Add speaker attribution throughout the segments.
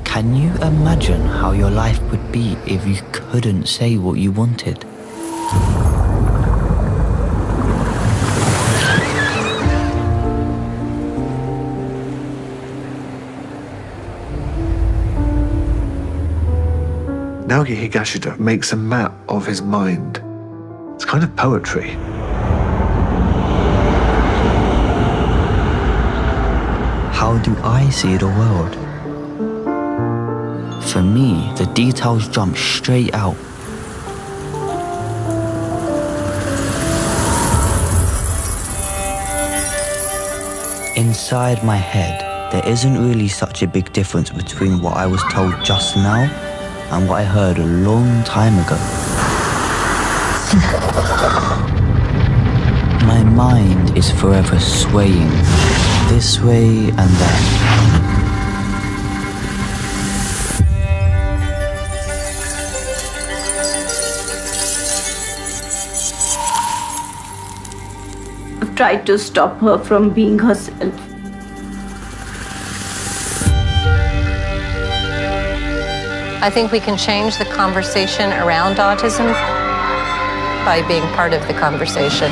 Speaker 1: Can you imagine how your life would be if you couldn't say what you wanted?
Speaker 2: Naoki Higashida makes a map of his mind. It's kind of poetry.
Speaker 1: How do I see the world? For me, the details jump straight out. Inside my head, there isn't really such a big difference between what I was told just now and what I heard a long time ago. My mind is forever swaying this way and that.
Speaker 3: I've tried to stop her from being herself.
Speaker 4: I think we can change the conversation around autism by being part of the conversation.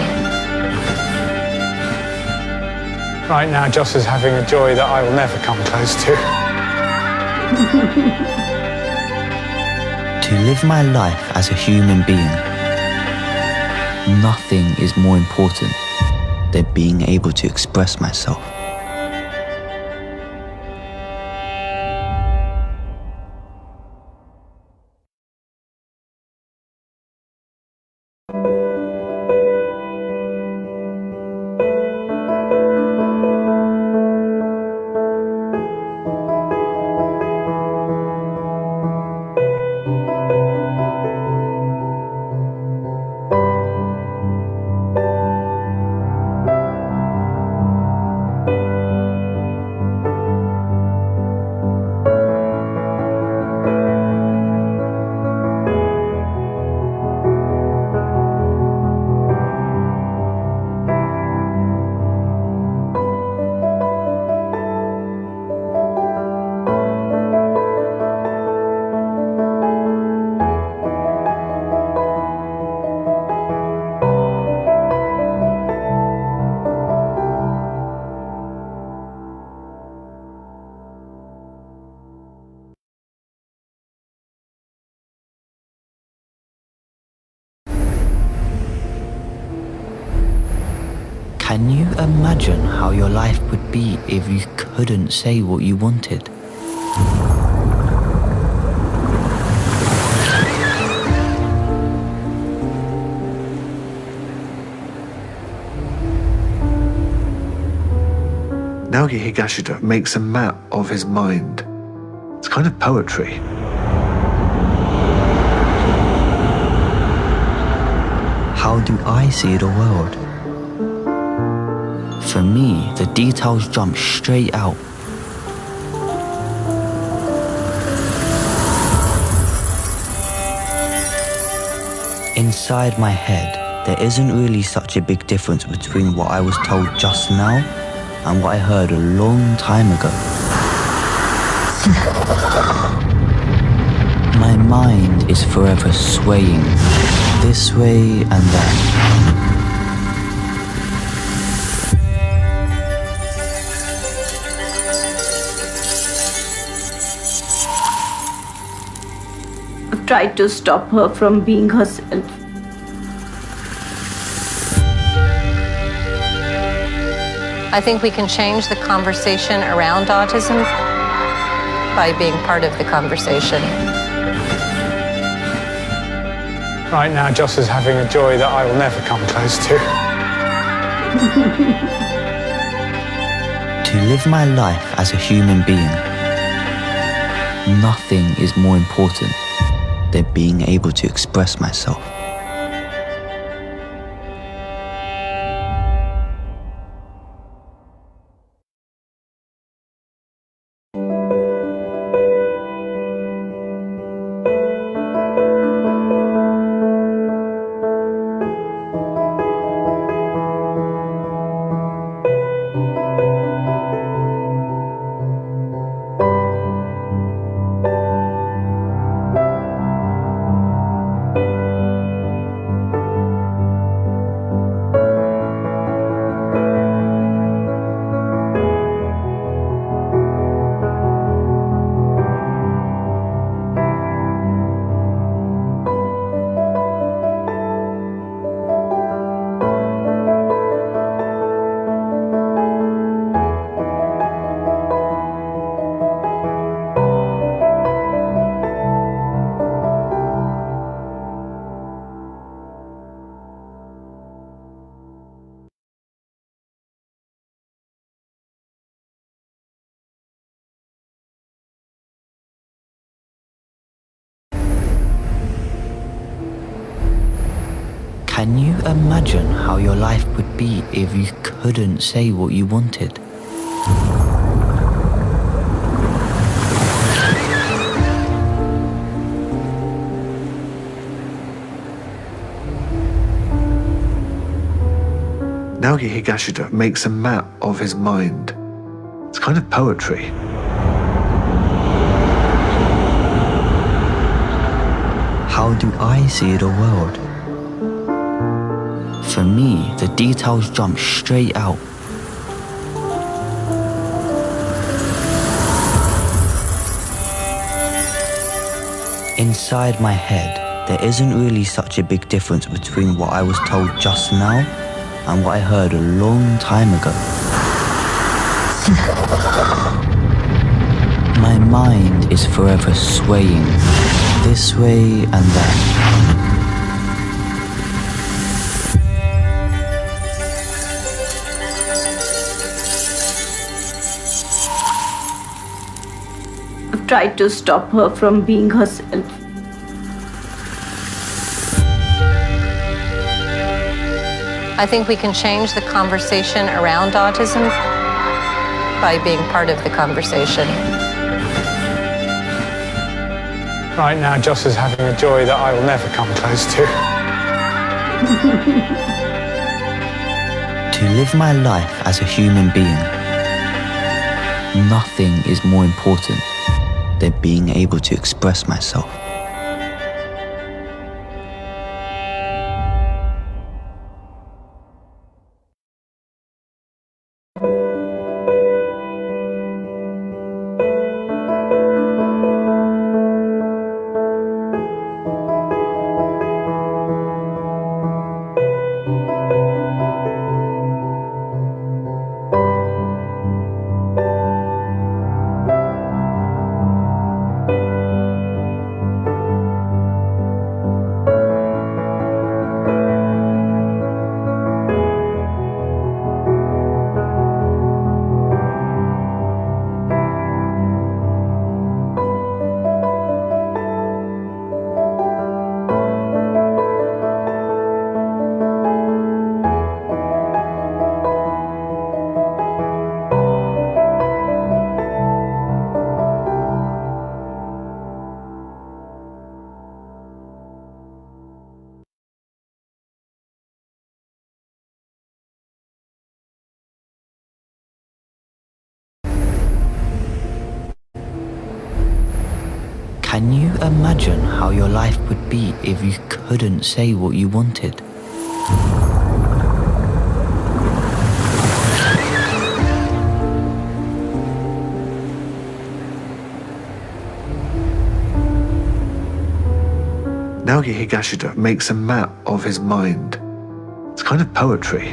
Speaker 5: Right now, Joss is having a joy that I will never come close to.
Speaker 1: To live my life as a human being, nothing is more important than being able to express myself. Can you imagine how your life would be if you couldn't say what you wanted?
Speaker 2: Naoki Higashida makes a map of his mind. It's kind of poetry.
Speaker 1: How do I see the world? For me, the details jump straight out. Inside my head, there isn't really such a big difference between what I was told just now and what I heard a long time ago. My mind is forever swaying this way and that.
Speaker 3: I've tried to stop her from being herself.
Speaker 4: I think we can change the conversation around autism by being part of the conversation.
Speaker 5: Right now, Joss is having a joy that I will never come close to.
Speaker 1: To live my life as a human being, nothing is more important than being able to express myself. Can you imagine how your life would be if you couldn't say what you wanted?
Speaker 2: Naoki Higashida makes a map of his mind. It's kind of poetry.
Speaker 1: How do I see the world? For me, the details jump straight out. Inside my head, there isn't really such a big difference between what I was told just now and what I heard a long time ago. My mind is forever swaying this way and that.
Speaker 3: I've tried to stop her from being herself.
Speaker 4: I think we can change the conversation around autism by being part of the conversation.
Speaker 5: Right now, Joss is having a joy that I will never come close to.
Speaker 1: To live my life as a human being, nothing is more important than being able to express myself. Can you imagine how your life would be if you couldn't say what you wanted?
Speaker 2: Naoki Higashida makes a map of his mind. It's kind of poetry.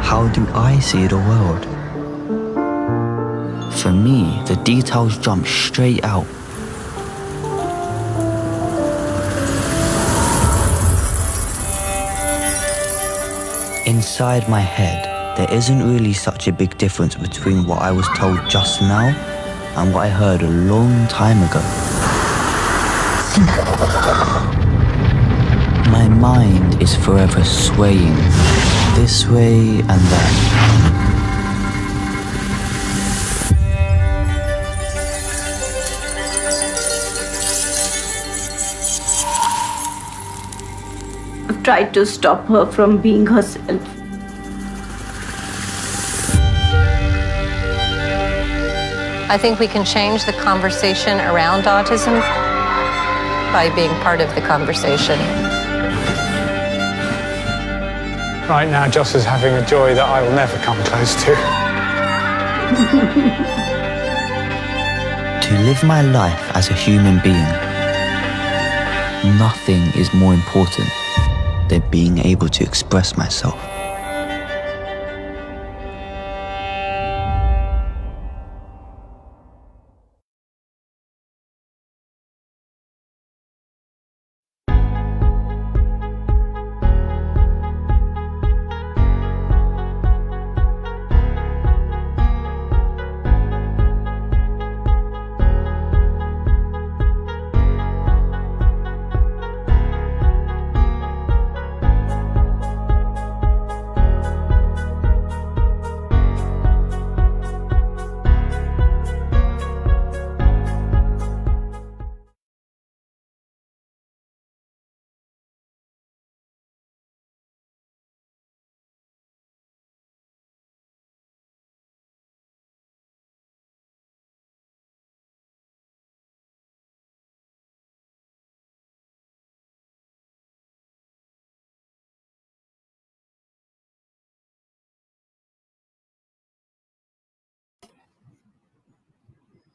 Speaker 1: How do I see the world? For me, the details jump straight out. Inside my head, there isn't really such a big difference between what I was told just now and what I heard a long time ago. My mind is forever swaying this way and that.
Speaker 3: I've tried to stop her from being herself.
Speaker 4: I think we can change the conversation around autism by being part of the conversation.
Speaker 5: Right now, Joss is having a joy that I will never come close to.
Speaker 1: To live my life as a human being, nothing is more important than being able to express myself.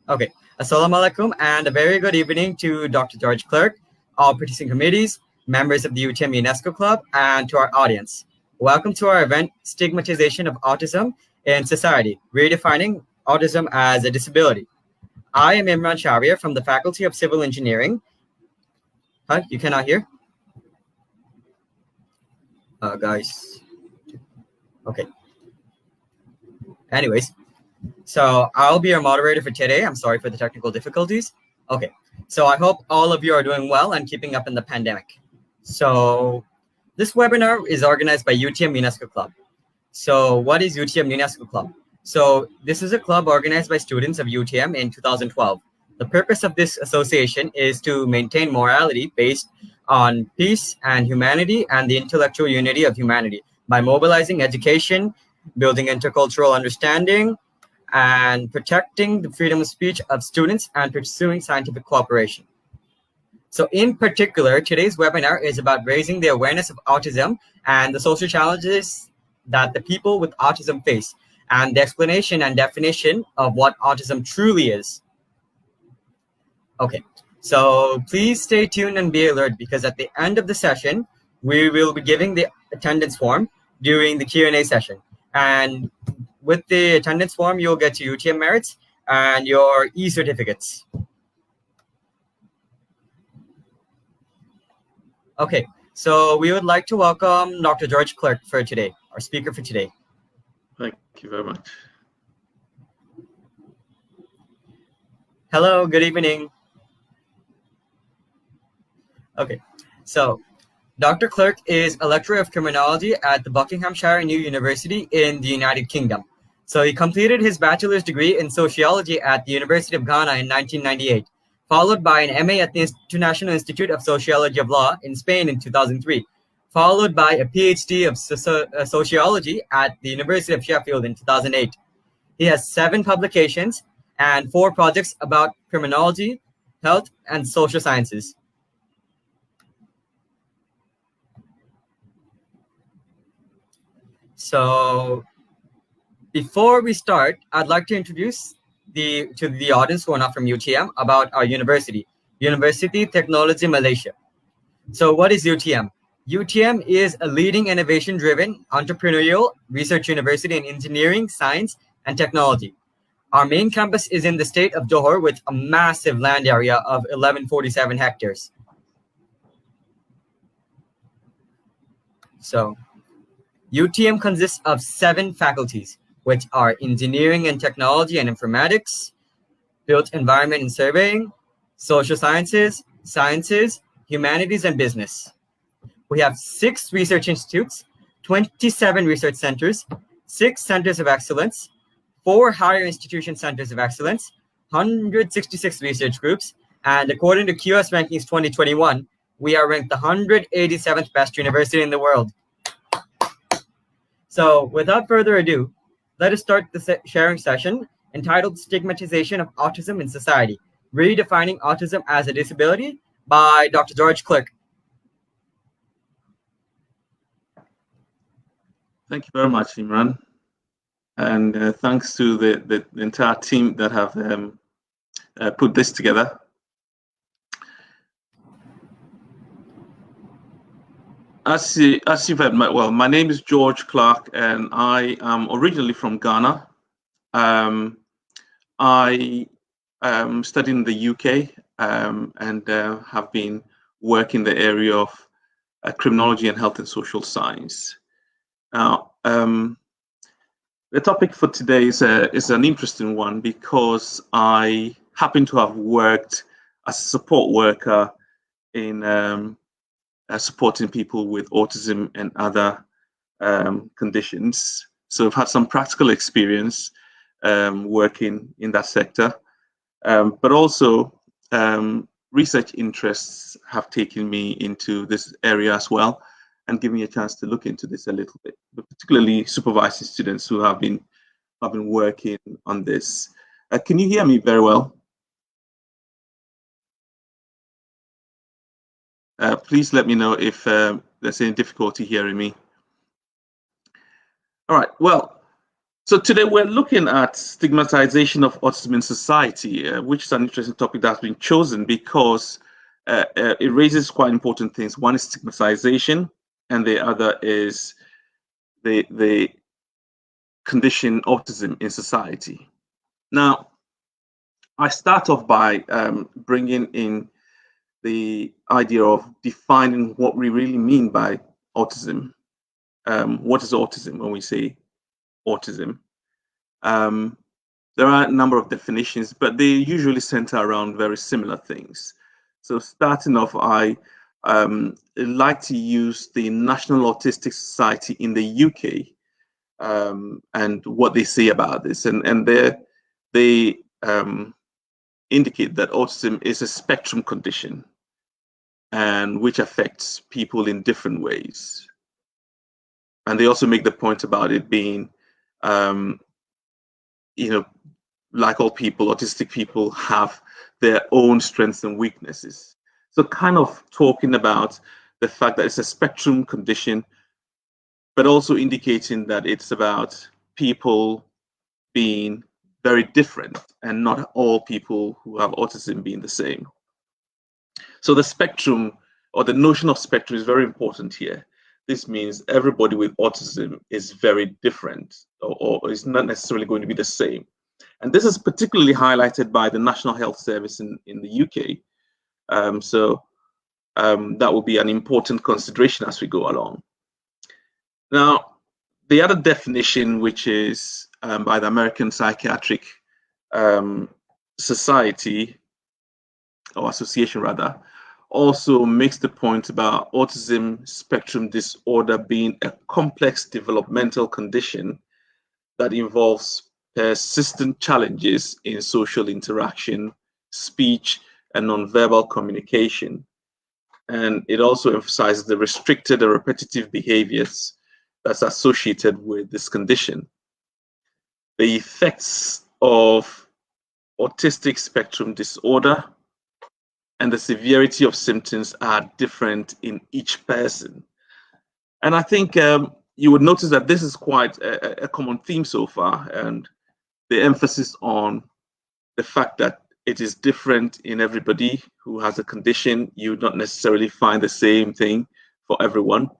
Speaker 6: Okay. Assalamu alaikum and a very good evening to Dr. George Clerk, all participating committees, members of the UTM UNESCO Club, and to our audience. Welcome to our event, Stigmatization of Autism in Society, Redefining Autism as a Disability. I am Imran Shawir from the Faculty of Civil Engineering. Huh? You cannot hear? Guys. Okay. Anyways, so I'll be your moderator for today. I'm sorry for the technical difficulties. Okay, so I hope all of you are doing well and keeping up in the pandemic. So this webinar is organized by UTM UNESCO Club. So what is UTM UNESCO Club? So this is a club organized by students of UTM in 2012. The purpose of this association is to maintain morality based on peace and humanity and the intellectual unity of humanity by mobilizing education, building intercultural understanding, and protecting the freedom of speech of students and pursuing scientific cooperation. So in particular, today's webinar is about raising the awareness of autism and the social challenges that the people with autism face, and the explanation and definition of what autism truly is. Okay, so please stay tuned and be alert, because at the end of the session, we will be giving the attendance form during the Q&A session. And with the attendance form, you'll get your UTM merits and your e-certificates. Okay, so we would like to welcome Dr. George Clerk for today, our speaker for today.
Speaker 7: Thank you very much.
Speaker 6: Hello, good evening. Okay, so Dr. Clerk is a lecturer of criminology at the Buckinghamshire New University in the United Kingdom. So he completed his bachelor's degree in sociology at the University of Ghana in 1998, followed by an MA at the International Institute of Sociology of Law in Spain in 2003, followed by a PhD of sociology at the University of Sheffield in 2008. He has 7 publications and 4 projects about criminology, health, and social sciences. So before we start, I'd like to introduce to the audience who are not from UTM about our university, University Technology Malaysia. So what is UTM? UTM is a leading innovation-driven entrepreneurial research university in engineering, science, and technology. Our main campus is in the state of Johor with a massive land area of 1147 hectares. So UTM consists of 7 faculties, which are engineering and technology and informatics, built environment and surveying, social sciences, sciences, humanities, and business. We have 6 research institutes, 27 research centers, 6 centers of excellence, 4 higher institution centers of excellence, 166 research groups, and according to QS Rankings 2021, we are ranked the 187th best university in the world. So without further ado, let us start the sharing session entitled Stigmatization of Autism in Society, Redefining Autism as a Disability by Dr. George Clerk.
Speaker 7: Thank you very much, Imran. And thanks to the entire team that have put this together. As you've heard, my name is George Clark, and I am originally from Ghana. I studied in the UK and have been working in the area of criminology and health and social science. Now, the topic for today is an interesting one, because I happen to have worked as a support worker in supporting people with autism and other conditions. So I've had some practical experience working in that sector, but also research interests have taken me into this area as well, and give me a chance to look into this a little bit, but particularly supervising students who have been working on this. Can you hear me very well? Please let me know if there's any difficulty hearing me. All right, well, So today we're looking at stigmatization of autism in society, which is an interesting topic that's been chosen because it raises quite important things. One is stigmatization, and the other is the condition autism in society. Now, I start off by bringing in the idea of defining what we really mean by autism. What is autism when we say autism? There are a number of definitions, but they usually center around very similar things. So starting off, I like to use the National Autistic Society in the UK and what they say about this. And they indicate that autism is a spectrum condition and which affects people in different ways. And they also make the point about it being, like all people, autistic people have their own strengths and weaknesses. So kind of talking about the fact that it's a spectrum condition, but also indicating that it's about people being very different and not all people who have autism being the same. So the spectrum or the notion of spectrum is very important here. This means everybody with autism is very different or is not necessarily going to be the same. And this is particularly highlighted by the National Health Service in the UK. That will be an important consideration as we go along. Now, the other definition, which is by the American Psychiatric Society, or Association rather, also makes the point about autism spectrum disorder being a complex developmental condition that involves persistent challenges in social interaction, speech, and nonverbal communication. And it also emphasizes the restricted and repetitive behaviors that's associated with this condition. The effects of autistic spectrum disorder and the severity of symptoms are different in each person. And I think you would notice that this is quite a common theme so far, and the emphasis on the fact that it is different in everybody who has a condition. You would not necessarily find the same thing for everyone.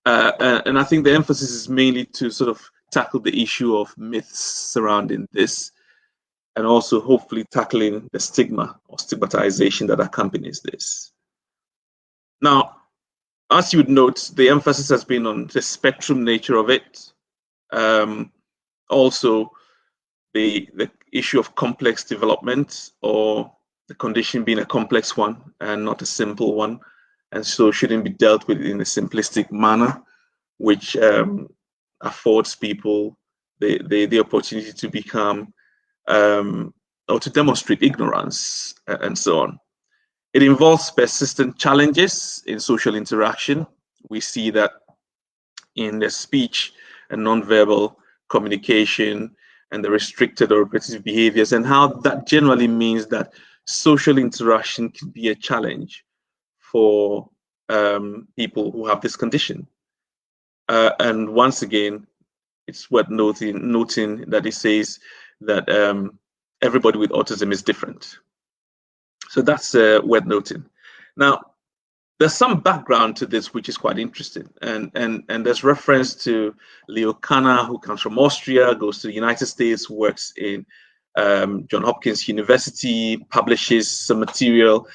Speaker 7: And I think the emphasis is mainly to sort of tackle the issue of myths surrounding this, and also hopefully tackling the stigma or stigmatization that accompanies this. Now, as you would note, the emphasis has been on the spectrum nature of it. Also, the issue of complex development, or the condition being a complex one and not a simple one, and so shouldn't be dealt with in a simplistic manner, which affords people the opportunity to become or to demonstrate ignorance and so on. It involves persistent challenges in social interaction. We see that in the speech and nonverbal communication and the restricted or repetitive behaviors, and how that generally means that social interaction can be a challenge for people who have this condition. And once again, it's worth noting that it says that everybody with autism is different. So that's worth noting. Now, there's some background to this which is quite interesting, and there's reference to Leo Kanner, who comes from Austria, goes to the United States, works in Johns Hopkins University, publishes some material,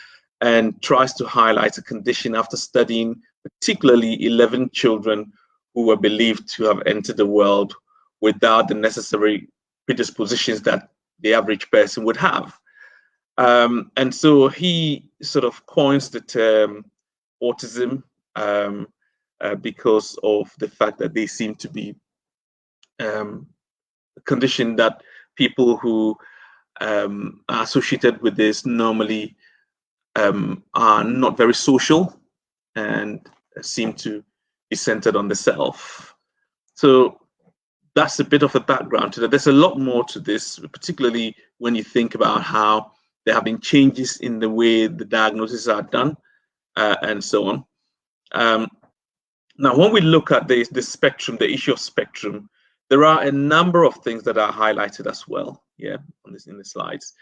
Speaker 7: and tries to highlight a condition after studying particularly 11 children who were believed to have entered the world without the necessary predispositions that the average person would have. And so he sort of coins the term autism because of the fact that they seem to be a condition that people who are associated with this normally are not very social and seem to be centered on the self. So that's a bit of a background to that. There's a lot more to this, particularly when you think about how there have been changes in the way the diagnoses are done and so on. Now, when we look at the spectrum, the issue of spectrum, There are a number of things that are highlighted as well here in the slides.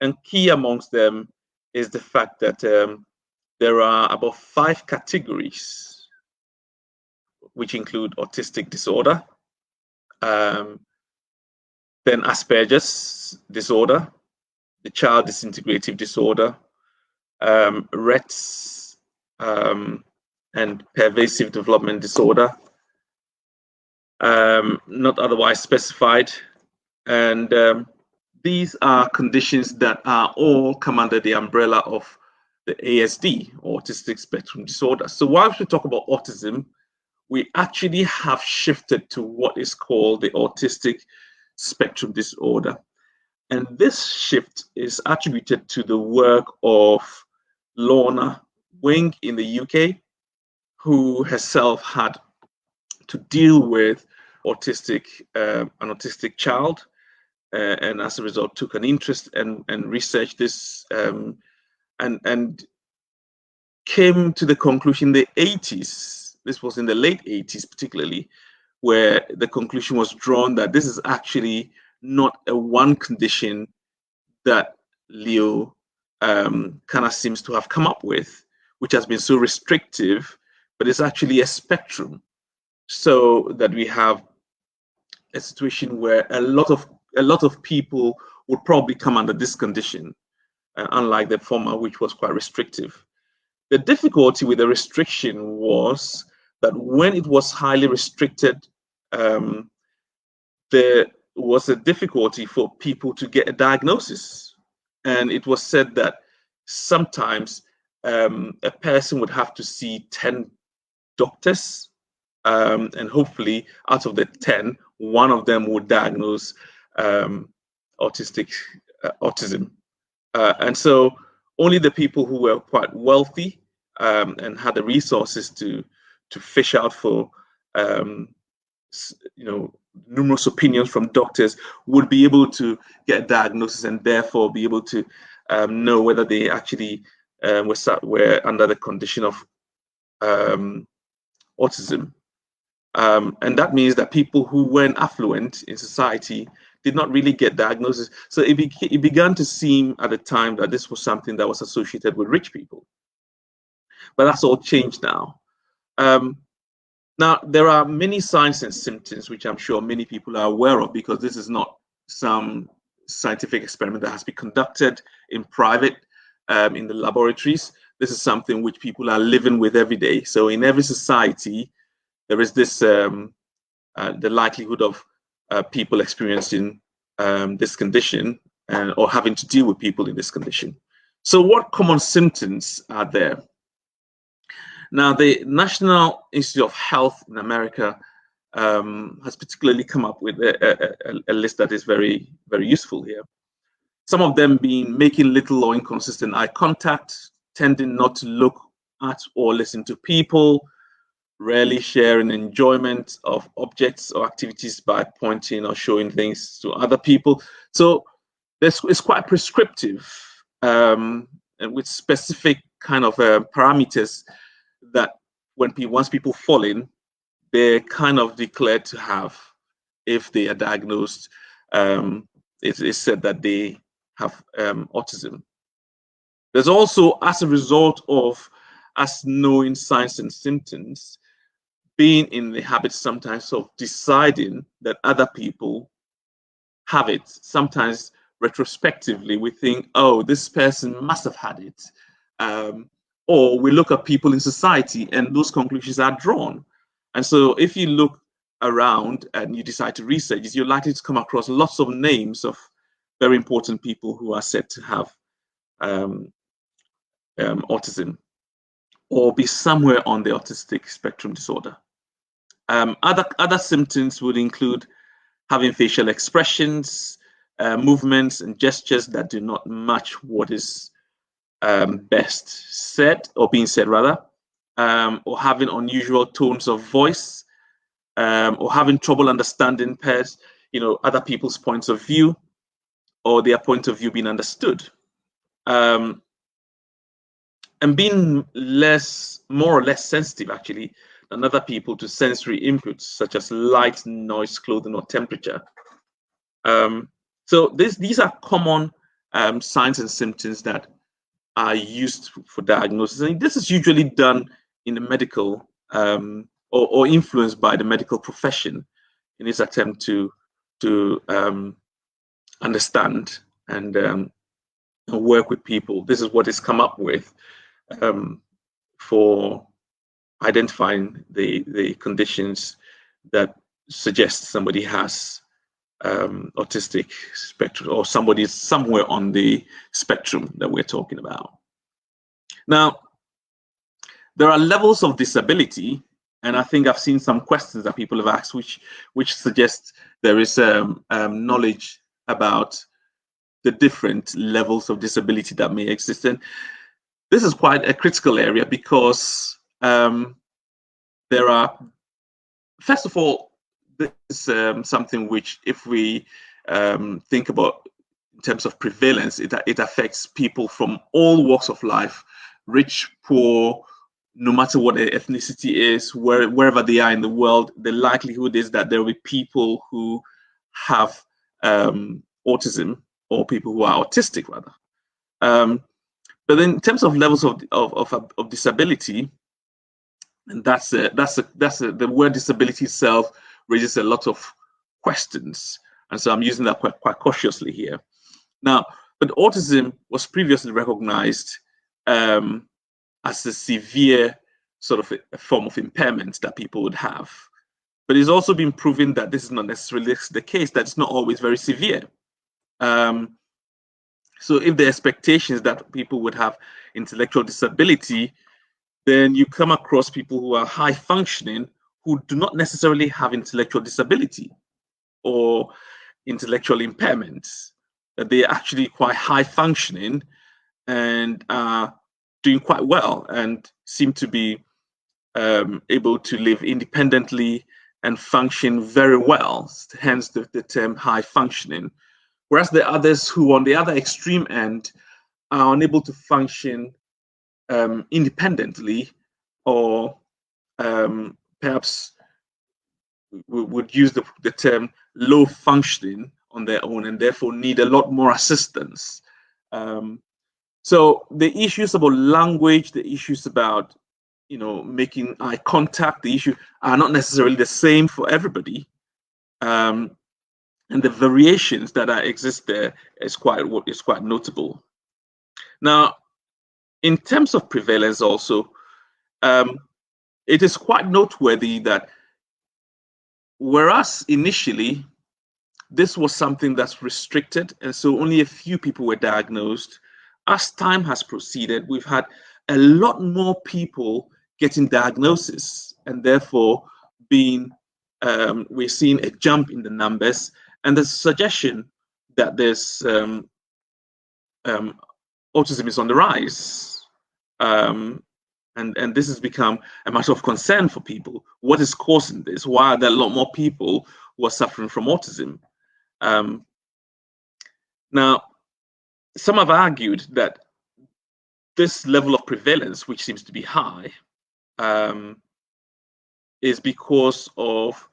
Speaker 7: And key amongst them is the fact that there are about 5 categories, which include autistic disorder, then Asperger's disorder, the child disintegrative disorder, Rett's, and pervasive development disorder, not otherwise specified. And these are conditions that are all come under the umbrella of the ASD, autistic spectrum disorder. So whilst we talk about autism, we actually have shifted to what is called the autistic spectrum disorder. And this shift is attributed to the work of Lorna Wing in the UK, who herself had to deal with an autistic child, and as a result took an interest and researched this, and came to the conclusion in the 80s, this was in the late 80s particularly, where the conclusion was drawn that this is actually not a one condition that Leo kind of seems to have come up with, which has been so restrictive, but it's actually a spectrum. So that we have a situation where a lot of people would probably come under this condition, unlike the former, which was quite restrictive. The difficulty with the restriction was that when it was highly restricted, there was a difficulty for people to get a diagnosis. And it was said that sometimes a person would have to see 10 doctors, and hopefully out of the 10, one of them would diagnose autism. And so only the people who were quite wealthy and had the resources to fish out for numerous opinions from doctors would be able to get a diagnosis and therefore be able to know whether they actually were under the condition of autism. And that means that people who weren't affluent in society did not really get diagnosis. So it began to seem at the time that this was something that was associated with rich people. But that's all changed now. Now, there are many signs and symptoms, which I'm sure many people are aware of, because this is not some scientific experiment that has been conducted in private in the laboratories. This is something which people are living with every day. So in every society, there is this the likelihood of people experiencing this condition or having to deal with people in this condition. So what common symptoms are there? Now, the National Institute of Health in America has particularly come up with a list that is very, very useful here. Some of them being making little or inconsistent eye contact, tending not to look at or listen to people, rarely sharing enjoyment of objects or activities by pointing or showing things to other people. So it's quite prescriptive and with specific kind of parameters that once people fall in, they're kind of declared to have, if they are diagnosed, it's said that they have autism. There's also, as a result of us knowing signs and symptoms, being in the habit sometimes of deciding that other people have it. Sometimes retrospectively, we think, oh, this person must have had it. Or we look at people in society and those conclusions are drawn. And so if you look around and you decide to research, you're likely to come across lots of names of very important people who are said to have autism or be somewhere on the autistic spectrum disorder. Other symptoms would include having facial expressions, movements and gestures that do not match what is best said or being said rather, or having unusual tones of voice, or having trouble understanding other people's points of view, or their point of view being understood, and being more or less sensitive actually than other people to sensory inputs such as light, noise, clothing, or temperature. So these are common signs and symptoms that are used for diagnosis, and this is usually done in the medical or influenced by the medical profession in its attempt to understand and work with people. This is what is come up with for identifying the conditions that suggest somebody has autistic spectrum, or somebody's somewhere on the spectrum that we're talking about. Now, there are levels of disability, and I think I've seen some questions that people have asked which suggest there is knowledge about the different levels of disability that may exist. And this is quite a critical area because there are, first of all, this is something which, if we think about in terms of prevalence, it affects people from all walks of life, rich, poor, no matter what their ethnicity is, wherever they are in the world. The likelihood is that there will be people who have autism, or people who are autistic rather. But in terms of levels of disability, and that's the word disability itself raises a lot of questions, and so I'm using that quite cautiously here. Now, but autism was previously recognized as a severe sort of a form of impairment that people would have, but it's also been proven that this is not necessarily the case. That's not always very severe. So if the expectation is that people would have intellectual disability, then you come across people who are high functioning who do not necessarily have intellectual disability or intellectual impairments. They are actually quite high functioning and are doing quite well and seem to be able to live independently and function very well, hence the term high functioning. Whereas the others who on the other extreme end are unable to function independently, or perhaps we would use the term low functioning on their own, and therefore need a lot more assistance. So the issues about language, the issues about making eye contact, the issue are not necessarily the same for everybody, and the variations that exist there is quite notable. Now, in terms of prevalence, also, it is quite noteworthy that whereas initially this was something that's restricted, and so only a few people were diagnosed, as time has proceeded, we've had a lot more people getting diagnosis, and therefore we're seeing a jump in the numbers, and the suggestion that there's autism is on the rise. And this has become a matter of concern for people. What is causing this? Why are there a lot more people who are suffering from autism? Now, some have argued that this level of prevalence, which seems to be high, is because of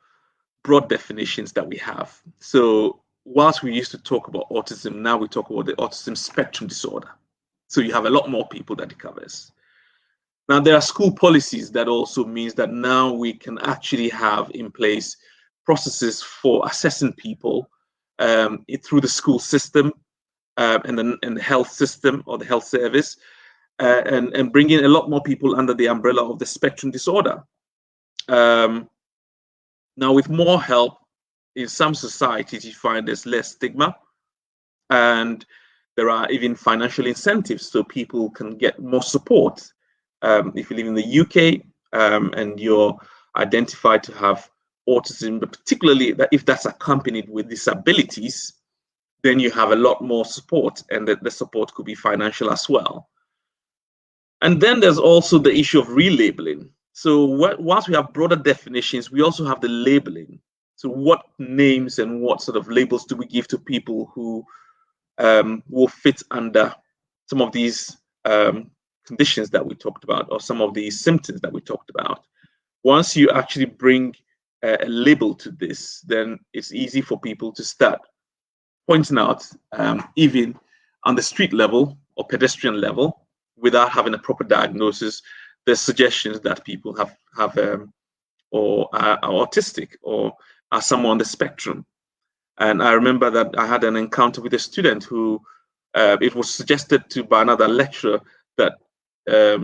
Speaker 7: broad definitions that we have. So whilst we used to talk about autism, now we talk about the autism spectrum disorder. So you have a lot more people that it covers. Now, there are school policies that also means that now we can actually have in place processes for assessing people through the school system and the health system or the health service, and bringing a lot more people under the umbrella of the spectrum disorder. Now, with more help in some societies, you find there's less stigma, and there are even financial incentives so people can get more support. If you live in the UK and you're identified to have autism, but particularly if that's accompanied with disabilities, then you have a lot more support, and the support could be financial as well. And then there's also the issue of relabeling. So whilst we have broader definitions, we also have the labeling. So what names and what sort of labels do we give to people who will fit under some of these conditions that we talked about, or some of these symptoms that we talked about? once you actually bring a label to this, then it's easy for people to start pointing out, even on the street level or pedestrian level, without having a proper diagnosis, there's suggestions that people have or are autistic or are somewhere on the spectrum. And I remember that I had an encounter with a student who it was suggested to by another lecturer that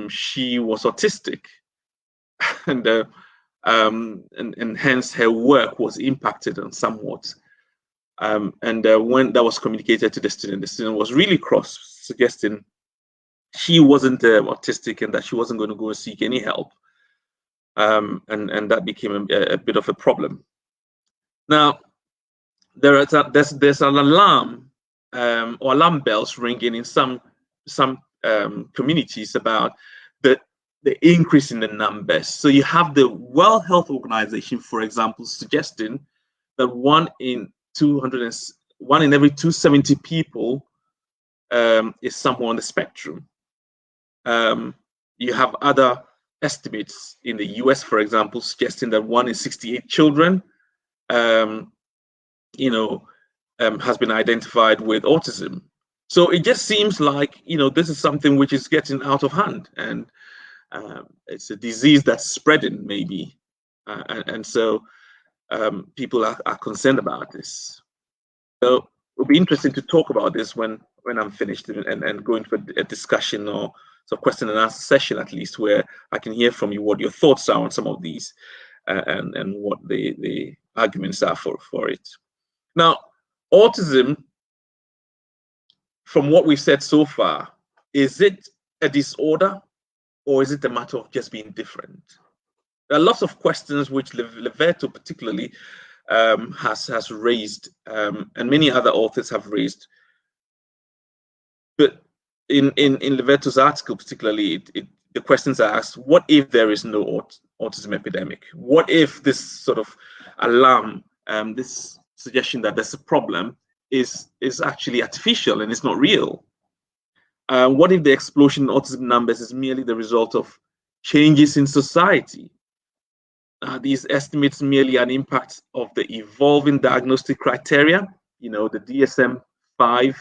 Speaker 7: she was autistic, and hence her work was impacted on somewhat. And when that was communicated to the student was really cross, suggesting she wasn't autistic and that she wasn't going to go and seek any help. And that became a bit of a problem. Now, there's an alarm or alarm bells ringing in some communities about the increase in the numbers. So you have the World Health Organization, for example, suggesting that one in every 270 people is somewhere on the spectrum. You have other estimates in the US, for example, suggesting that 1 in 68 children, has been identified with autism. So it just seems like, this is something which is getting out of hand, and it's a disease that's spreading, maybe. And so people are concerned about this. So it'll be interesting to talk about this when I'm finished and go into a discussion or some question and answer session, at least, where I can hear from you what your thoughts are on some of these and what the arguments are for it. Now, autism, from what we've said so far, is it a disorder or is it a matter of just being different? There are lots of questions which Leverto particularly has raised, and many other authors have raised. But in Leverto's article particularly, the questions are asked: what if there is no autism epidemic? What if this sort of alarm, this suggestion that there's a problem is actually artificial and it's not real? What if the explosion in autism numbers is merely the result of changes in society? These estimates merely an impact of the evolving diagnostic criteria, the DSM-5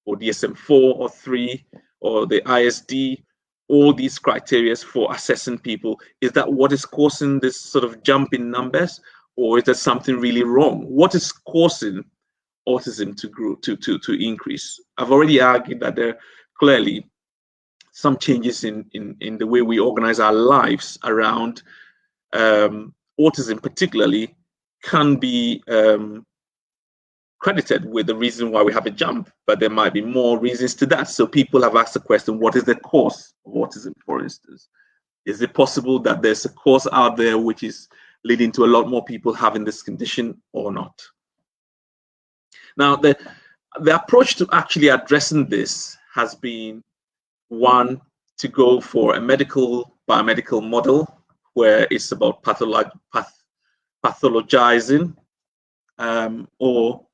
Speaker 7: or DSM-4 or 3 or the ISD, all these criteria for assessing people. Is that what is causing this sort of jump in numbers, or is there something really wrong? What is causing autism to grow, to increase? I've already argued that there are clearly some changes in the way we organize our lives around autism particularly can be credited with the reason why we have a jump, but there might be more reasons to that. So people have asked the question, what is the cause of autism, for instance? Is it possible that there's a cause out there which is leading to a lot more people having this condition or not? Now, the approach to actually addressing this has been one to go for a biomedical model where it's about pathologizing, or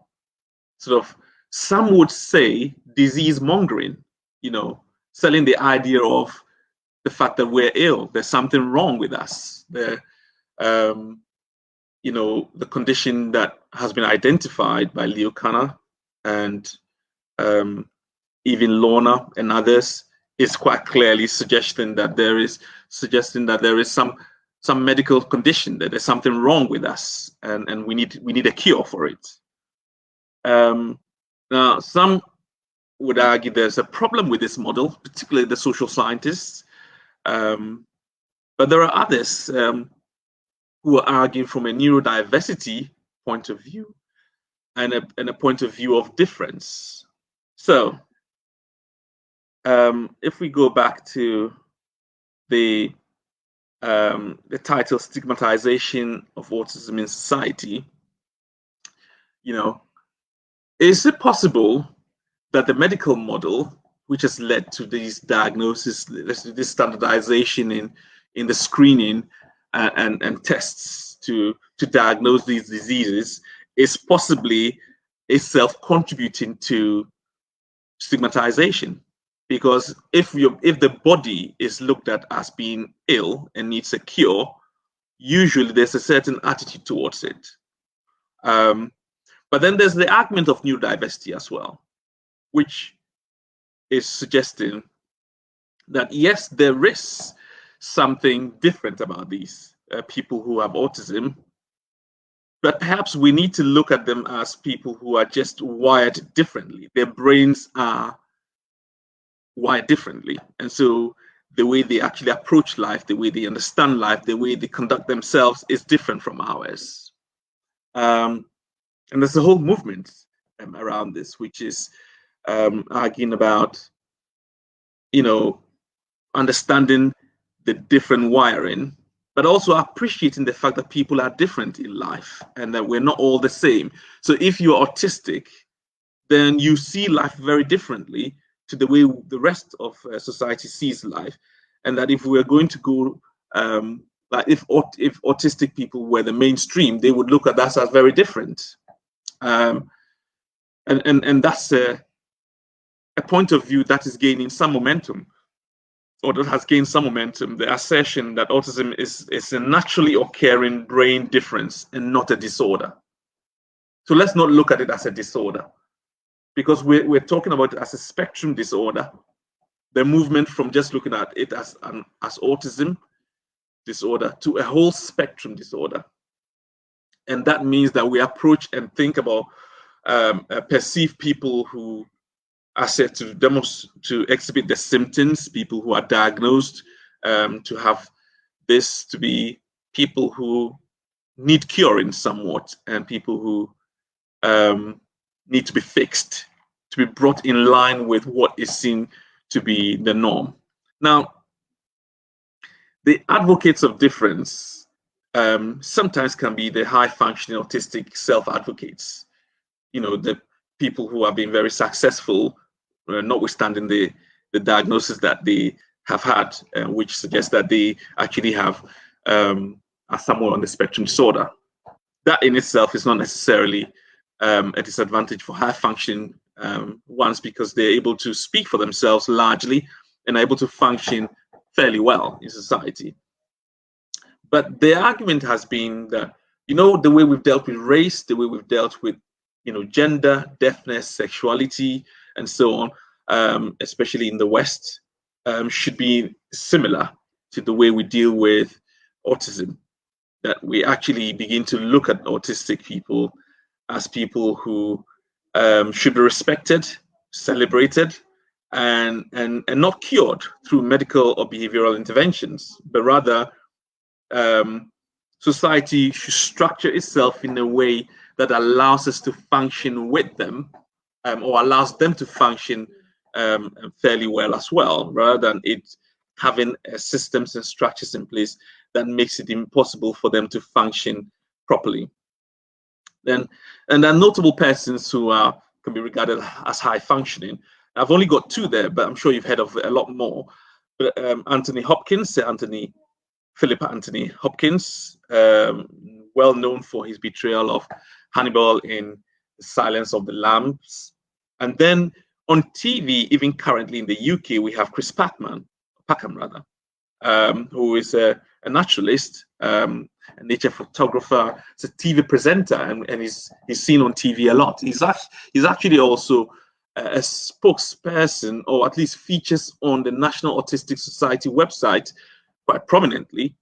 Speaker 7: sort of, some would say, disease mongering, selling the idea of the fact that we're ill, there's something wrong with us. The condition that has been identified by Leo Kanner and even Lorna and others is quite clearly suggesting that there is some medical condition, that there's something wrong with us, and we need a cure for it. Now, some would argue there's a problem with this model, particularly the social scientists, but there are others who are arguing from a neurodiversity point of view and a point of view of difference. So, if we go back to the title "Stigmatization of Autism in Society," is it possible that the medical model, which has led to these diagnoses, this standardization in the screening and tests to diagnose these diseases, is possibly itself contributing to stigmatization? Because if the body is looked at as being ill and needs a cure, usually there's a certain attitude towards it. But then there's the argument of neurodiversity as well, which is suggesting that yes, there is something different about these people who have autism, but perhaps we need to look at them as people who are just wired differently. Their brains are wired differently. And so the way they actually approach life, the way they understand life, the way they conduct themselves is different from ours. And there's a whole movement around this, which is arguing about, understanding the different wiring, but also appreciating the fact that people are different in life and that we're not all the same. So if you're autistic, then you see life very differently to the way the rest of society sees life. And that if we're going to go, like if autistic people were the mainstream, they would look at that as very different. And that's a point of view that is gaining some momentum, or that has gained some momentum, the assertion that autism is a naturally occurring brain difference and not a disorder. So let's not look at it as a disorder, because we're talking about it as a spectrum disorder. The movement from just looking at it as autism disorder to a whole spectrum disorder. And that means that we approach and think about perceive people who are said to exhibit the symptoms, people who are diagnosed to have this, to be people who need curing somewhat, and people who need to be fixed, to be brought in line with what is seen to be the norm. Now, the advocates of difference sometimes can be the high-functioning autistic self-advocates, the people who have been very successful, notwithstanding the diagnosis that they have had, which suggests that they actually have are somewhere on the spectrum disorder. That in itself is not necessarily a disadvantage for high-functioning ones, because they're able to speak for themselves largely and are able to function fairly well in society. But the argument has been that, the way we've dealt with race, the way we've dealt with, gender, deafness, sexuality, and so on, especially in the West, should be similar to the way we deal with autism. That we actually begin to look at autistic people as people who should be respected, celebrated, and not cured through medical or behavioral interventions, but rather society should structure itself in a way that allows us to function with them, or allows them to function fairly well as well, rather than it having systems and structures in place that makes it impossible for them to function properly. And there are notable persons who can be regarded as high functioning. I've only got two there, but I'm sure you've heard of a lot more. But Anthony Hopkins, Philip Anthony Hopkins, well known for his betrayal of Hannibal in The Silence of the Lambs. And then on TV, even currently in the UK, we have Chris Packham, who is a naturalist, a nature photographer, he's a TV presenter, and he's seen on TV a lot. He's actually also a spokesperson, or at least features on the National Autistic Society website quite prominently,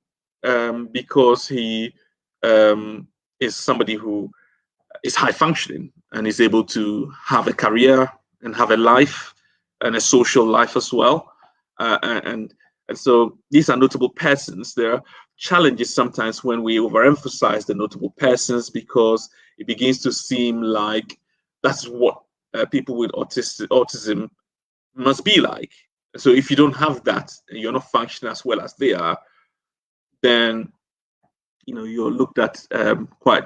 Speaker 7: because he is somebody who is high functioning and is able to have a career and have a life and a social life as well. And so these are notable persons. There are challenges sometimes when we overemphasize the notable persons, because it begins to seem like that's what people with autism must be like. So if you don't have that, and you're not functioning as well as they are, then you're looked at quite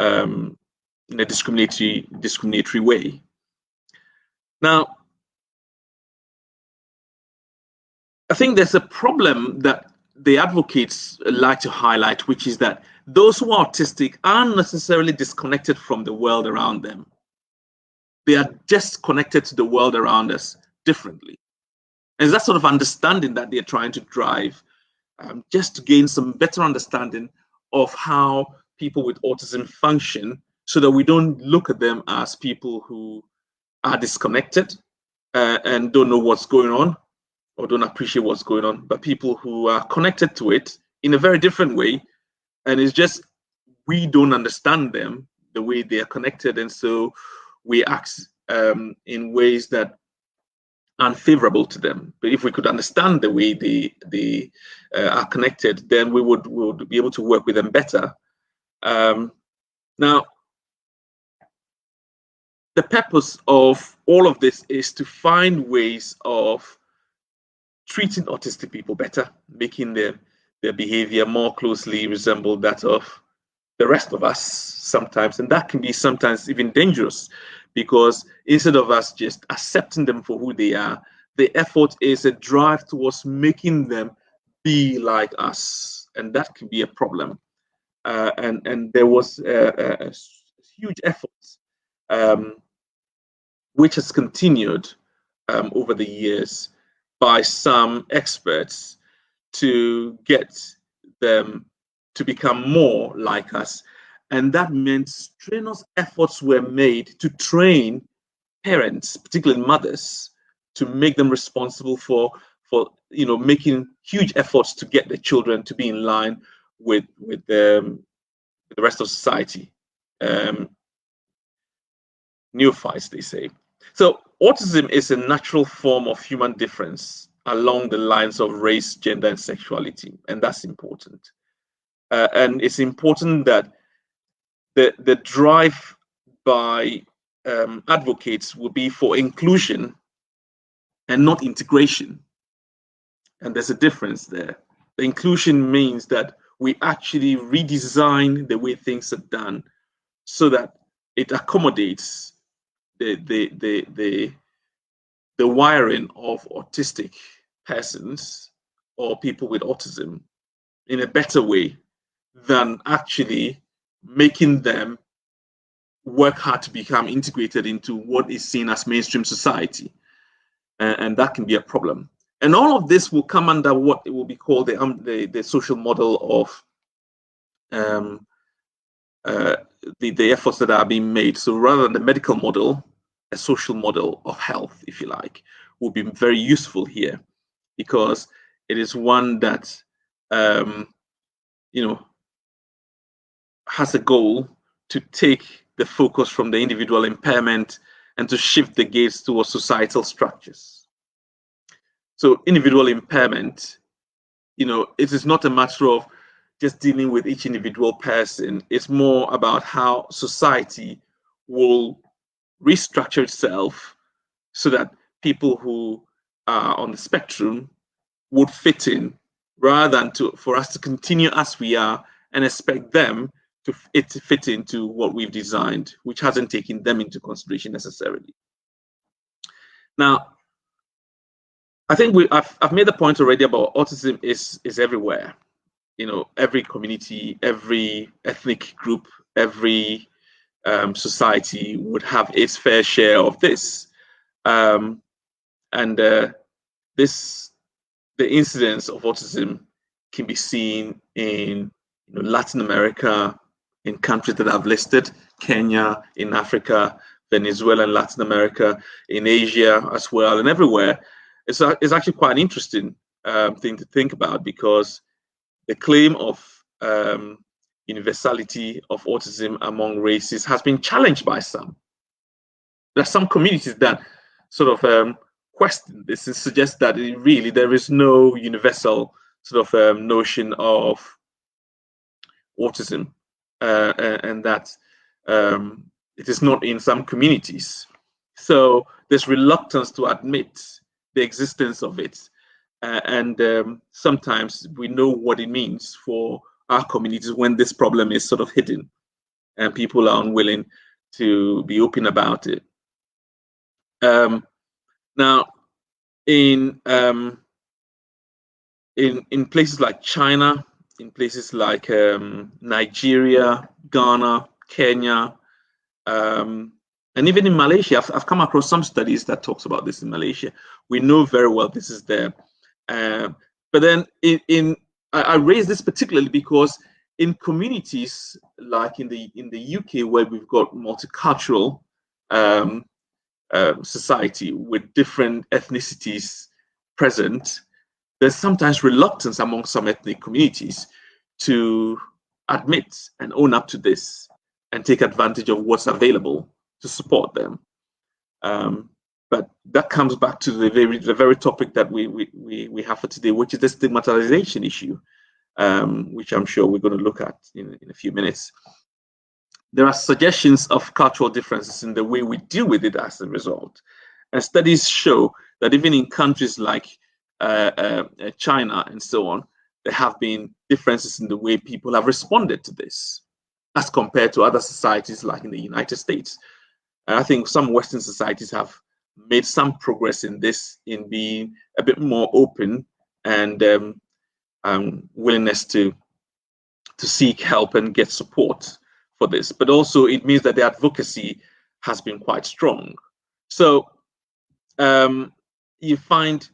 Speaker 7: in a discriminatory way. Now, I think there's a problem that the advocates like to highlight, which is that those who are autistic aren't necessarily disconnected from the world around them. They are just connected to the world around us differently. And it's that sort of understanding that they're trying to drive just to gain some better understanding of how people with autism function, so that we don't look at them as people who are disconnected and don't know what's going on or don't appreciate what's going on, but people who are connected to it in a very different way. And it's just we don't understand them the way they are connected, and so we act in ways that are unfavorable to them. But if we could understand the way they are connected, then we would be able to work with them better. Now, the purpose of all of this is to find ways of treating autistic people better, making their behavior more closely resemble that of the rest of us sometimes. And that can be sometimes even dangerous, because instead of us just accepting them for who they are, the effort is a drive towards making them be like us. And that can be a problem. And there was a huge effort which has continued over the years by some experts to get them to become more like us. And that meant strenuous efforts were made to train parents, particularly mothers, to make them responsible for making huge efforts to get their children to be in line with the rest of society. Neophytes, they say. So autism is a natural form of human difference along the lines of race, gender, and sexuality, and that's important. And it's important that the drive by advocates will be for inclusion and not integration. And there's a difference there. The inclusion means that we actually redesign the way things are done so that it accommodates the wiring of autistic persons or people with autism in a better way than actually making them work hard to become integrated into what is seen as mainstream society. And that can be a problem. And all of this will come under what it will be called the social model of the efforts that are being made. So rather than the medical model, a social model of health, if you like, will be very useful here, because it is one that has a goal to take the focus from the individual impairment and to shift the gaze towards societal structures. So individual impairment, it is not a matter of just dealing with each individual person. It's more about how society will restructure itself so that people who are on the spectrum would fit in, rather than for us to continue as we are and expect them to fit into what we've designed, which hasn't taken them into consideration necessarily. Now, I think I've made the point already about autism is everywhere. Every community, every ethnic group, every society would have its fair share of this. The incidence of autism can be seen in Latin America, in countries that I've listed, Kenya, in Africa, Venezuela, and Latin America, in Asia as well, and everywhere. It's actually quite an interesting thing to think about, because the claim of universality of autism among races has been challenged by some. There are some communities that sort of question this and suggest that really there is no universal sort of notion of autism, and that it is not in some communities. So there's reluctance to admit the existence of it. And sometimes we know what it means for our communities when this problem is sort of hidden and people are unwilling to be open about it. Now, in places like China, in places like Nigeria, Ghana, Kenya, and even in Malaysia, I've come across some studies that talks about this in Malaysia. We know very well this is there. But then in I raise this particularly because in communities like in the UK, where we've got multicultural society with different ethnicities present, there's sometimes reluctance among some ethnic communities to admit and own up to this and take advantage of what's available to support them. But that comes back to the very topic that we have for today, which is the stigmatization issue, which I'm sure we're going to look at in a few minutes. There are suggestions of cultural differences in the way we deal with it as a result. And studies show that even in countries like China and so on, there have been differences in the way people have responded to this as compared to other societies like in the United States. And I think some Western societies have made some progress in this, in being a bit more open and willingness to seek help and get support for this. But also it means that the advocacy has been quite strong. So you find,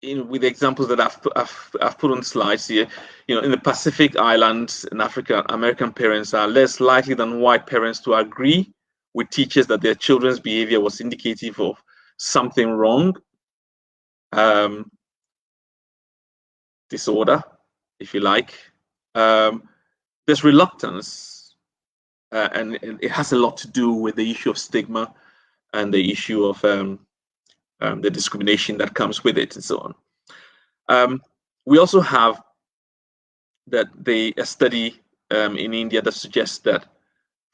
Speaker 7: with the examples that I've put on slides here, in the Pacific Islands in Africa, American parents are less likely than white parents to agree with teachers that their children's behavior was indicative of something wrong, disorder, if you like. There's reluctance, and it has a lot to do with the issue of stigma and the issue of the discrimination that comes with it and so on. We also have a study in India that suggests that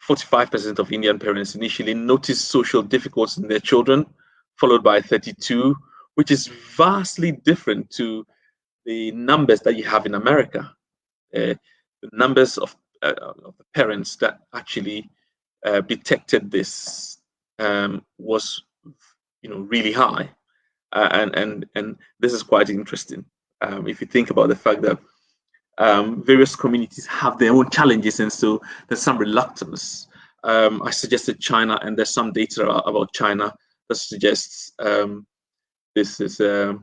Speaker 7: 45% of Indian parents initially notice social difficulties in their children, followed by 32%, which is vastly different to the numbers that you have in America. The numbers of the parents that actually detected this was, really high, and this is quite interesting if you think about the fact that various communities have their own challenges, and so there's some reluctance. I suggested China, and there's some data about China that suggests this is a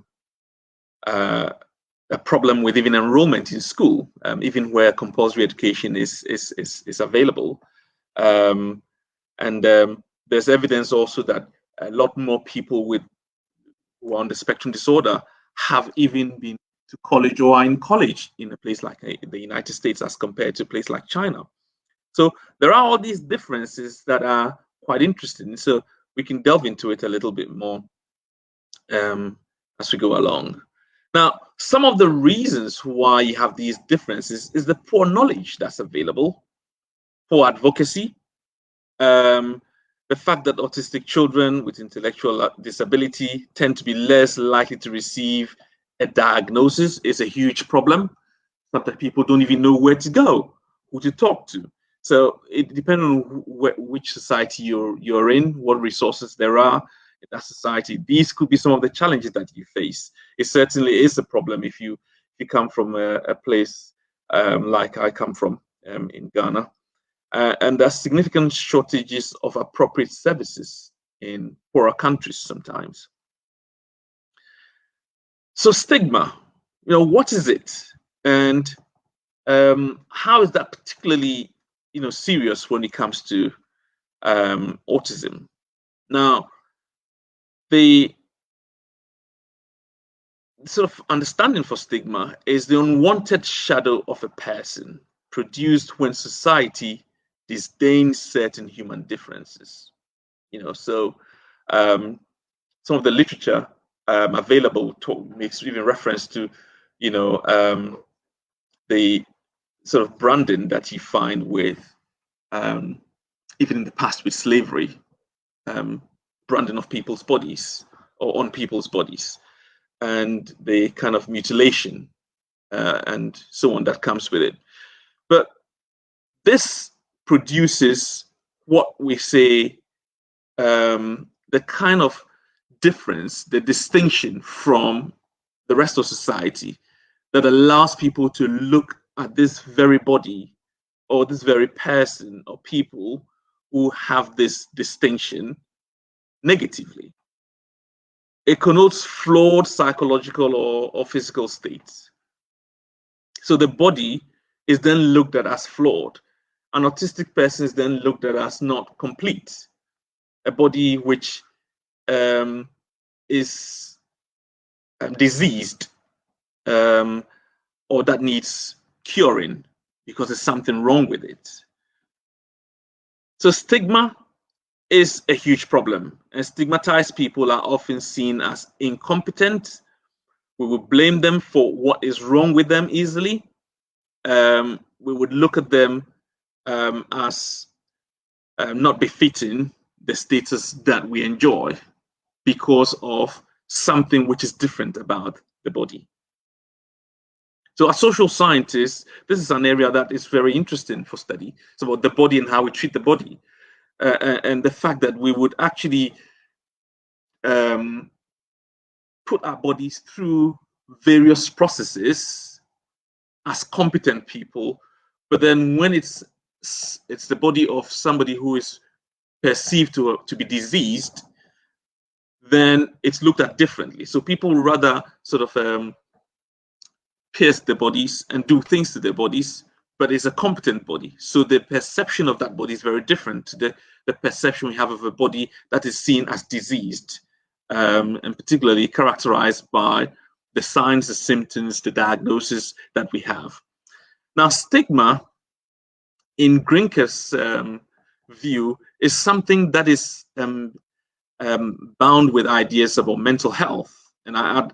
Speaker 7: problem with even enrollment in school, even where compulsory education is available. And there's evidence also that a lot more people who are on the spectrum disorder have even been to college or are in college in a place like the United States as compared to a place like China. So there are all these differences that are quite interesting. So we can delve into it a little bit more as we go along. Now, some of the reasons why you have these differences is the poor knowledge that's available, poor advocacy, the fact that autistic children with intellectual disability tend to be less likely to receive a diagnosis is a huge problem. Sometimes people don't even know where to go, who to talk to. So it depends on which society you're in, what resources there are in that society. These could be some of the challenges that you face. It certainly is a problem if you come from a place like I come from in Ghana. And there's significant shortages of appropriate services in poorer countries sometimes. So stigma, what is it? And how is that particularly, serious when it comes to autism? Now, the sort of understanding for stigma is the unwanted shadow of a person produced when society disdains certain human differences. So some of the literature available makes even reference to, the sort of branding that you find with, even in the past with slavery, branding of people's bodies or on people's bodies, and the kind of mutilation and so on that comes with it. But this produces what we say the kind of difference, the distinction from the rest of society that allows people to look at this very body or this very person or people who have this distinction negatively. It connotes flawed psychological or physical states. So the body is then looked at as flawed. An autistic person is then looked at as not complete. A body which is diseased or that needs curing because there's something wrong with it. So stigma is a huge problem, and stigmatized people are often seen as incompetent. We would blame them for what is wrong with them easily. We would look at them as not befitting the status that we enjoy because of something which is different about the body. So as social scientists, this is an area that is very interesting for study. It's about the body and how we treat the body. And the fact that we would actually put our bodies through various processes as competent people, but then when it's the body of somebody who is perceived to be diseased, then it's looked at differently. So people rather sort of pierce their bodies and do things to their bodies, but it's a competent body. So the perception of that body is very different to the perception we have of a body that is seen as diseased, and particularly characterized by the signs, the symptoms, the diagnosis that we have. Now, stigma, in Grinker's view, is something that is bound with ideas about mental health, and I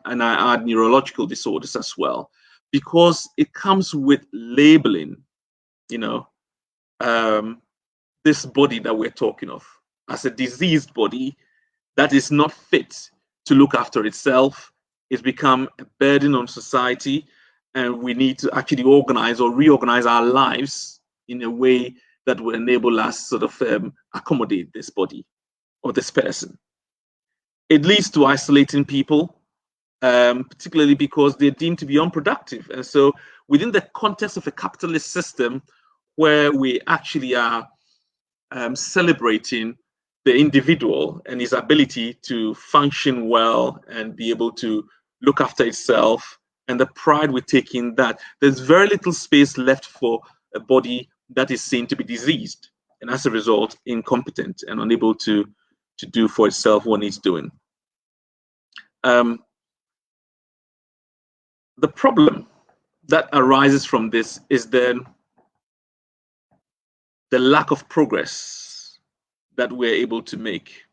Speaker 7: add neurological disorders as well, because it comes with labeling, this body that we're talking of as a diseased body that is not fit to look after itself. It's become a burden on society, and we need to actually organize or reorganize our lives in a way that will enable us sort of accommodate this body or this person. It leads to isolating people, particularly because they're deemed to be unproductive. And so within the context of a capitalist system where we actually are celebrating the individual and his ability to function well and be able to look after itself, and the pride we take in that, there's very little space left for a body that is seen to be diseased and as a result incompetent and unable to do for itself what it's doing. The problem that arises from this is then the lack of progress that we're able to make.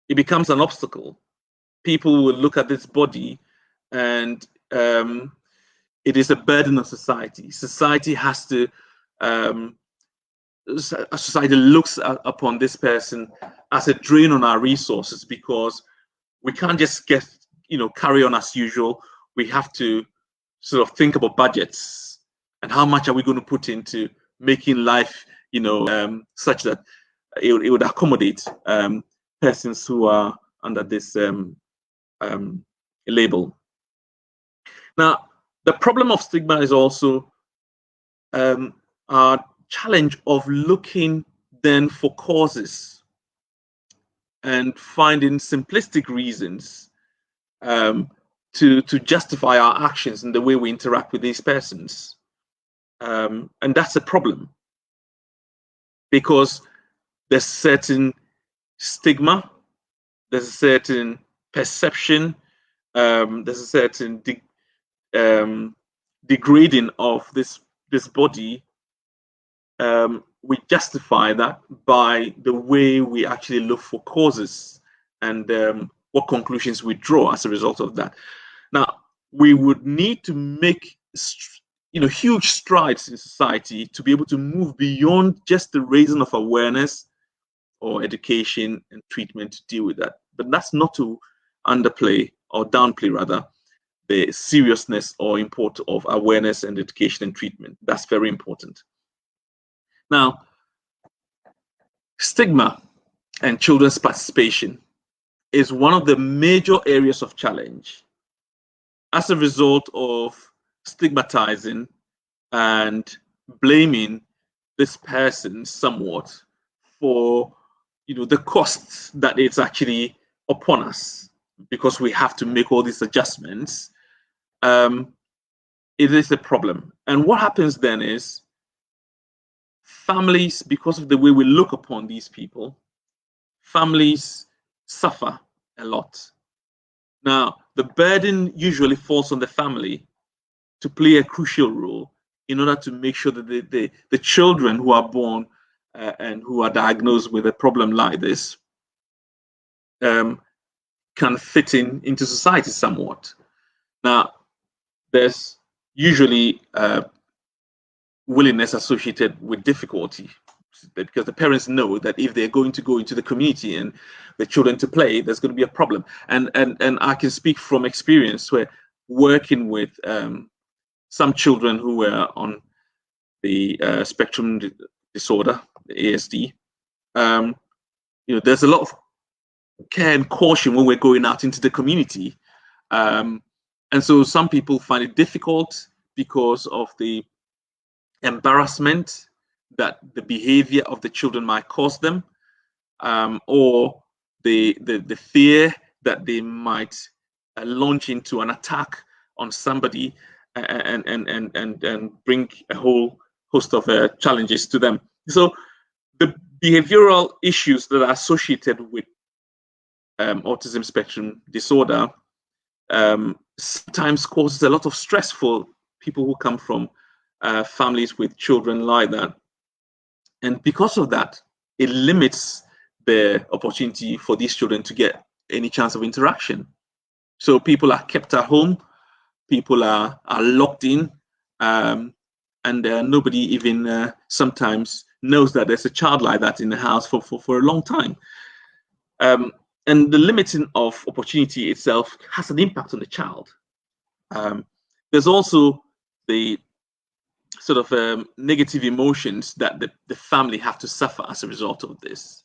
Speaker 7: It becomes an obstacle. People will look at this body and it is a burden on society. Society has to, society looks upon this person as a drain on our resources because we can't just carry on as usual. We have to sort of think about budgets and how much are we going to put into making life, such that it would accommodate persons who are under this label. Now, the problem of stigma is also our challenge of looking then for causes and finding simplistic reasons to justify our actions and the way we interact with these persons. And that's a problem because there's certain stigma, there's a certain perception, there's a certain degrading of this body. We justify that by the way we actually look for causes and what conclusions we draw as a result of that. Now, we would need to make huge strides in society to be able to move beyond just the raising of awareness or education and treatment to deal with that. But that's not to underplay or downplay, rather, the seriousness or import of awareness and education and treatment. That's very important. Now, stigma and children's participation is one of the major areas of challenge as a result of stigmatizing and blaming this person somewhat for the costs that it's actually upon us because we have to make all these adjustments. it is a problem. And what happens then is families, because of the way we look upon these people, families suffer a lot. Now, the burden usually falls on the family to play a crucial role in order to make sure that the children who are born and who are diagnosed with a problem like this can fit into society somewhat. Now, there's usually willingness associated with difficulty, because the parents know that if they're going to go into the community and the children to play, there's going to be a problem. And I can speak from experience where working with some children who were on the spectrum disorder, the ASD. There's a lot of care and caution when we're going out into the community. And so some people find it difficult because of the embarrassment that the behavior of the children might cause them, or the fear that they might launch into an attack on somebody and bring a whole host of challenges to them. So the behavioral issues that are associated with autism spectrum disorder sometimes causes a lot of stress for people who come from families with children like that. And because of that, it limits the opportunity for these children to get any chance of interaction. So people are kept at home, people are locked in, and nobody even sometimes knows that there's a child like that in the house for a long time. And the limiting of opportunity itself has an impact on the child. There's also the sort of negative emotions that the family have to suffer as a result of this.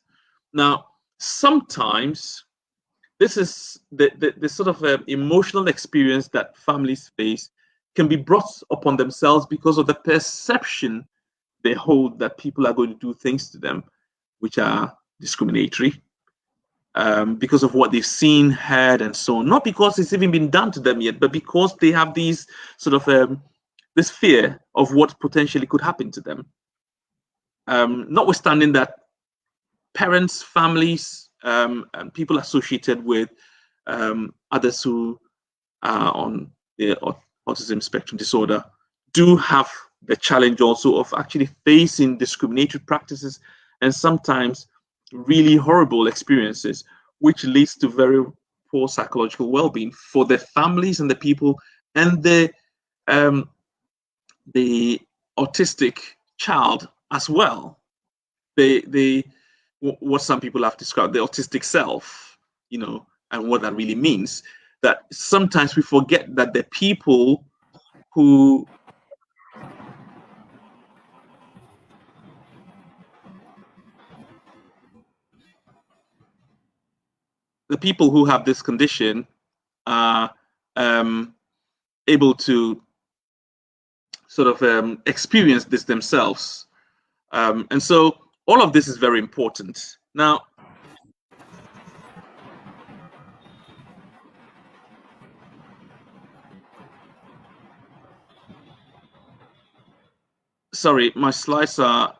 Speaker 7: Now, sometimes this is the sort of emotional experience that families face can be brought upon themselves because of the perception they hold that people are going to do things to them which are discriminatory, because of what they've seen, heard, and so on. Not because it's even been done to them yet, but because they have these sort of this fear of what potentially could happen to them. Notwithstanding that, parents, families, and people associated with others who are on the autism spectrum disorder do have the challenge also of actually facing discriminatory practices and sometimes really horrible experiences, which leads to very poor psychological well-being for the families and the people and the autistic child as well. What some people have described, the autistic self, and what that really means. That sometimes we forget that the people who have this condition are able to sort of experience this themselves. And so all of this is very important. Now, sorry, my slides are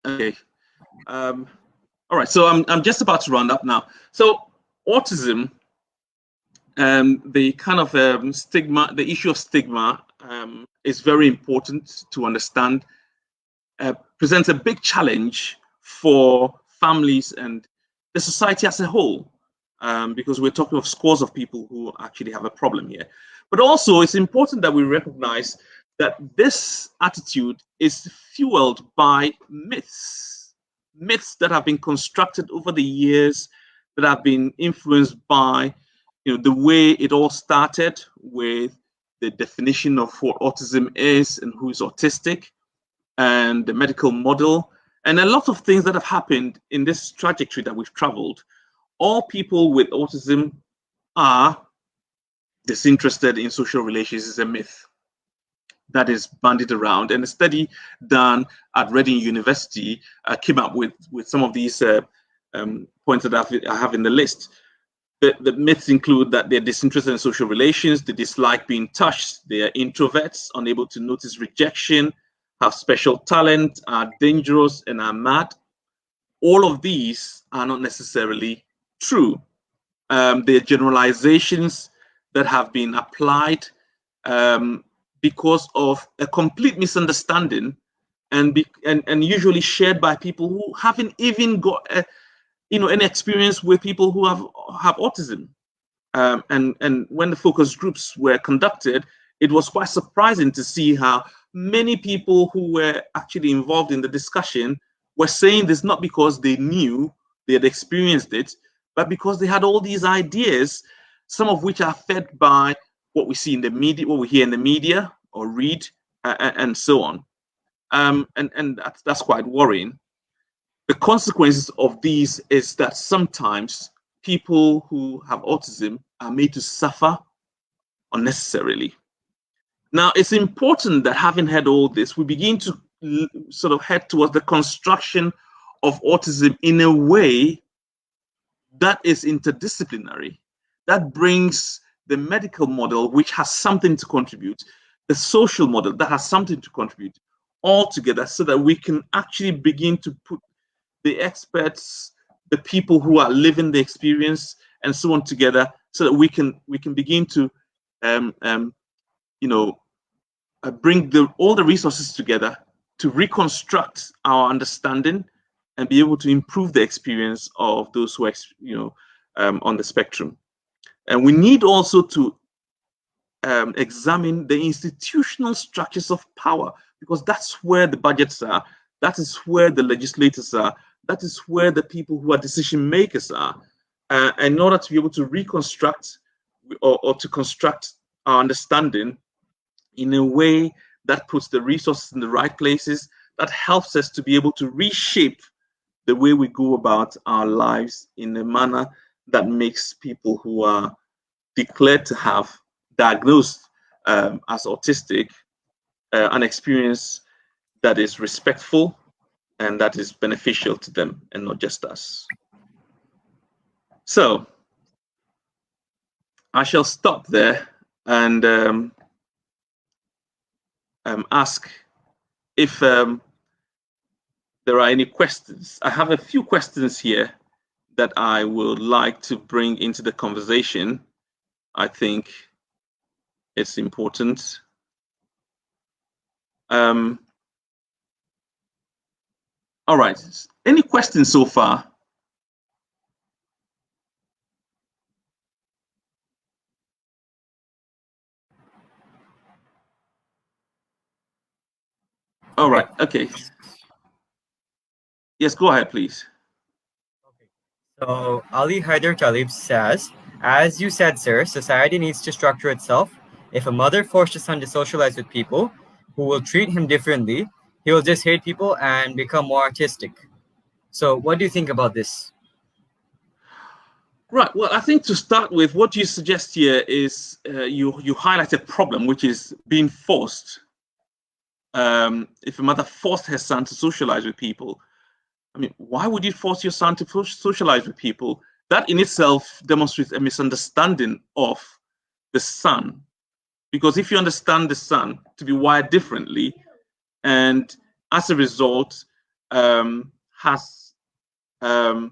Speaker 7: okay. All right, so I'm just about to round up now. So autism, the kind of stigma, the issue of stigma is very important to understand. Presents a big challenge for families and the society as a whole, because we're talking of scores of people who actually have a problem here. But also, it's important that we recognize that this attitude is fueled by myths that have been constructed over the years, that have been influenced by the way it all started with the definition of what autism is and who is autistic, and the medical model, and a lot of things that have happened in this trajectory that we've traveled. All people with autism are disinterested in social relations is a myth that is bandied around. And a study done at Reading University came up with some of these points that I have in the list. The myths include that they're disinterested in social relations, they dislike being touched, they are introverts, unable to notice rejection, have special talent, are dangerous, and are mad. All of these are not necessarily true. They're generalizations that have been applied because of a complete misunderstanding, and usually shared by people who haven't even got any experience with people who have autism. And when the focus groups were conducted, it was quite surprising to see how many people who were actually involved in the discussion were saying this not because they knew, they had experienced it, but because they had all these ideas, some of which are fed by what we see in the media, what we hear in the media or read, and so on. And that's quite worrying. The consequences of these is that sometimes people who have autism are made to suffer unnecessarily. Now, it's important that having heard all this, we begin to sort of head towards the construction of autism in a way that is interdisciplinary, that brings the medical model, which has something to contribute, the social model that has something to contribute, all together, so that we can actually begin to put the experts, the people who are living the experience, and so on together, so that we can begin to bring all the resources together to reconstruct our understanding and be able to improve the experience of those who are on the spectrum. And we need also to examine the institutional structures of power, because that's where the budgets are, that is where the legislators are, that is where the people who are decision makers are, in order to be able to reconstruct or to construct our understanding in a way that puts the resources in the right places, that helps us to be able to reshape the way we go about our lives in a manner that makes people who are declared to have diagnosed as autistic an experience that is respectful and that is beneficial to them and not just us. So I shall stop there and ask if there are any questions. I have a few questions here that I would like to bring into the conversation. I think it's important. All right. Any questions so far? All right. Okay. Yes, go ahead, please.
Speaker 6: Okay. So Ali Haider Talib says, as you said, sir, society needs to structure itself. If a mother forced a son to socialize with people who will treat him differently, he will just hate people and become more artistic. So what do you think about this?
Speaker 7: Right. Well, I think to start with, what you suggest here is you highlight a problem, which is being forced. If a mother forced her son to socialize with people, I mean, why would you force your son to socialize with people? That in itself demonstrates a misunderstanding of the son. Because if you understand the son to be wired differently, and as a result has a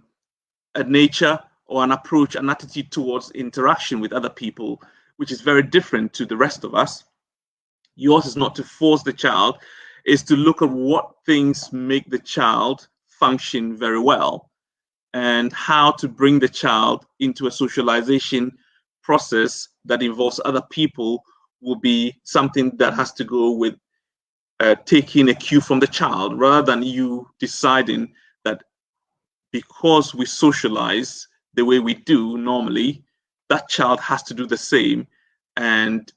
Speaker 7: nature or an approach, an attitude towards interaction with other people, which is very different to the rest of us, yours is not to force the child, is to look at what things make the child function very well and how to bring the child into a socialization process that involves other people will be something that has to go with taking a cue from the child, rather than you deciding that because we socialize the way we do normally, that child has to do the same. And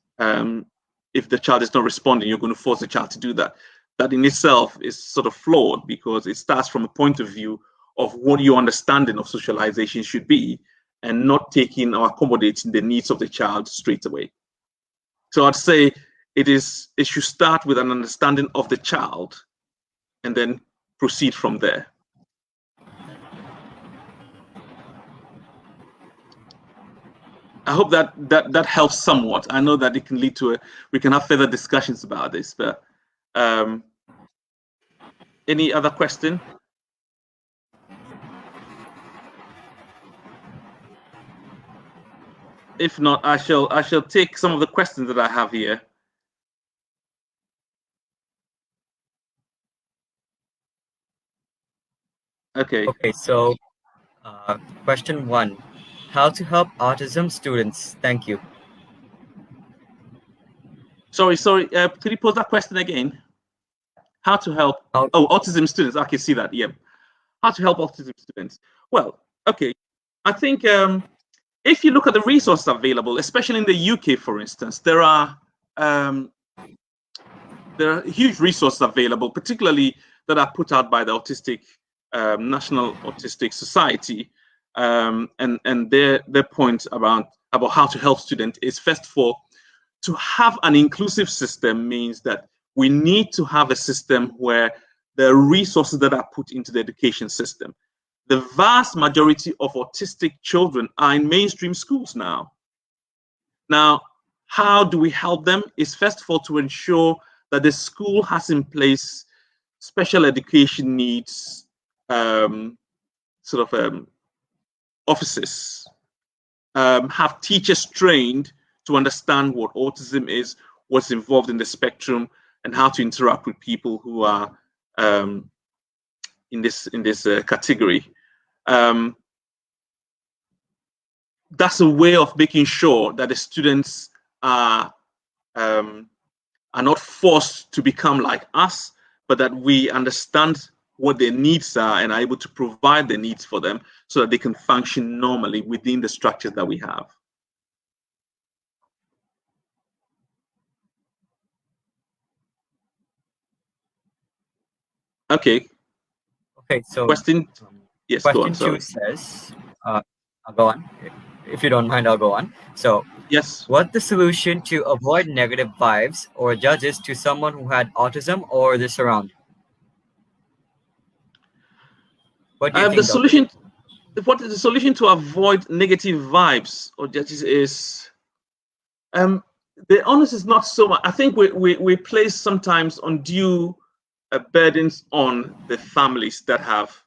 Speaker 7: if the child is not responding, you're going to force the child to do that. That in itself is sort of flawed, because it starts from a point of view of what your understanding of socialization should be, and not taking or accommodating the needs of the child straight away. So I'd say it should start with an understanding of the child and then proceed from there. I hope that helps somewhat. I know that it can lead to we can have further discussions about this, but any other question? If not, I shall take some of the questions that I have here. Okay.
Speaker 6: Okay, so question 1. How to help autism students? Thank you.
Speaker 7: Sorry. Could you pose that question again? How to help?
Speaker 6: How-
Speaker 7: Oh, autism students. I can see that. Yeah. How to help autism students? Well, okay. I think if you look at the resources available, especially in the UK, for instance, there are huge resources available, particularly that are put out by the National Autistic Society, and their point about how to help students is, first of all, to have an inclusive system means that we need to have a system where the resources that are put into the education system. The vast majority of autistic children are in mainstream schools now. Now, how do we help them? Is first of all to ensure that the school has in place special education needs offices, have teachers trained to understand what autism is, what's involved in the spectrum, and how to interact with people who are in this category. That's a way of making sure that the students are not forced to become like us, but that we understand what their needs are and are able to provide the needs for them so that they can function normally within the structures that we have. Okay.
Speaker 6: Okay, so
Speaker 7: Question. Yes, go on.
Speaker 6: question 2
Speaker 7: Sorry.
Speaker 6: says, I'll go on. If you don't mind, I'll go on. So,
Speaker 7: Yes.
Speaker 6: what's the solution to avoid negative vibes or judges to someone who had autism or this around? What do you think?
Speaker 7: The solution. What is the solution to avoid negative vibes or judges is the onus is not so much. I think we place sometimes undue burdens on the families that have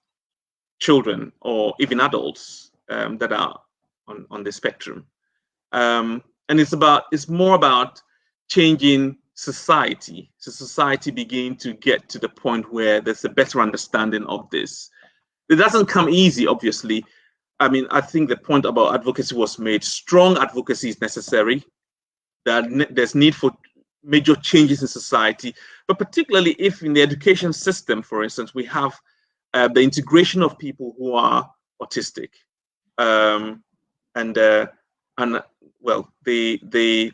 Speaker 7: children or even adults that are on the spectrum, and it's more about changing society, so society begin to get to the point where there's a better understanding of this. It doesn't come easy, obviously. I mean, I think the point about advocacy was made. Strong advocacy is necessary. There's need for major changes in society, but particularly if in the education system, for instance, we have the integration of people who are autistic, and well, the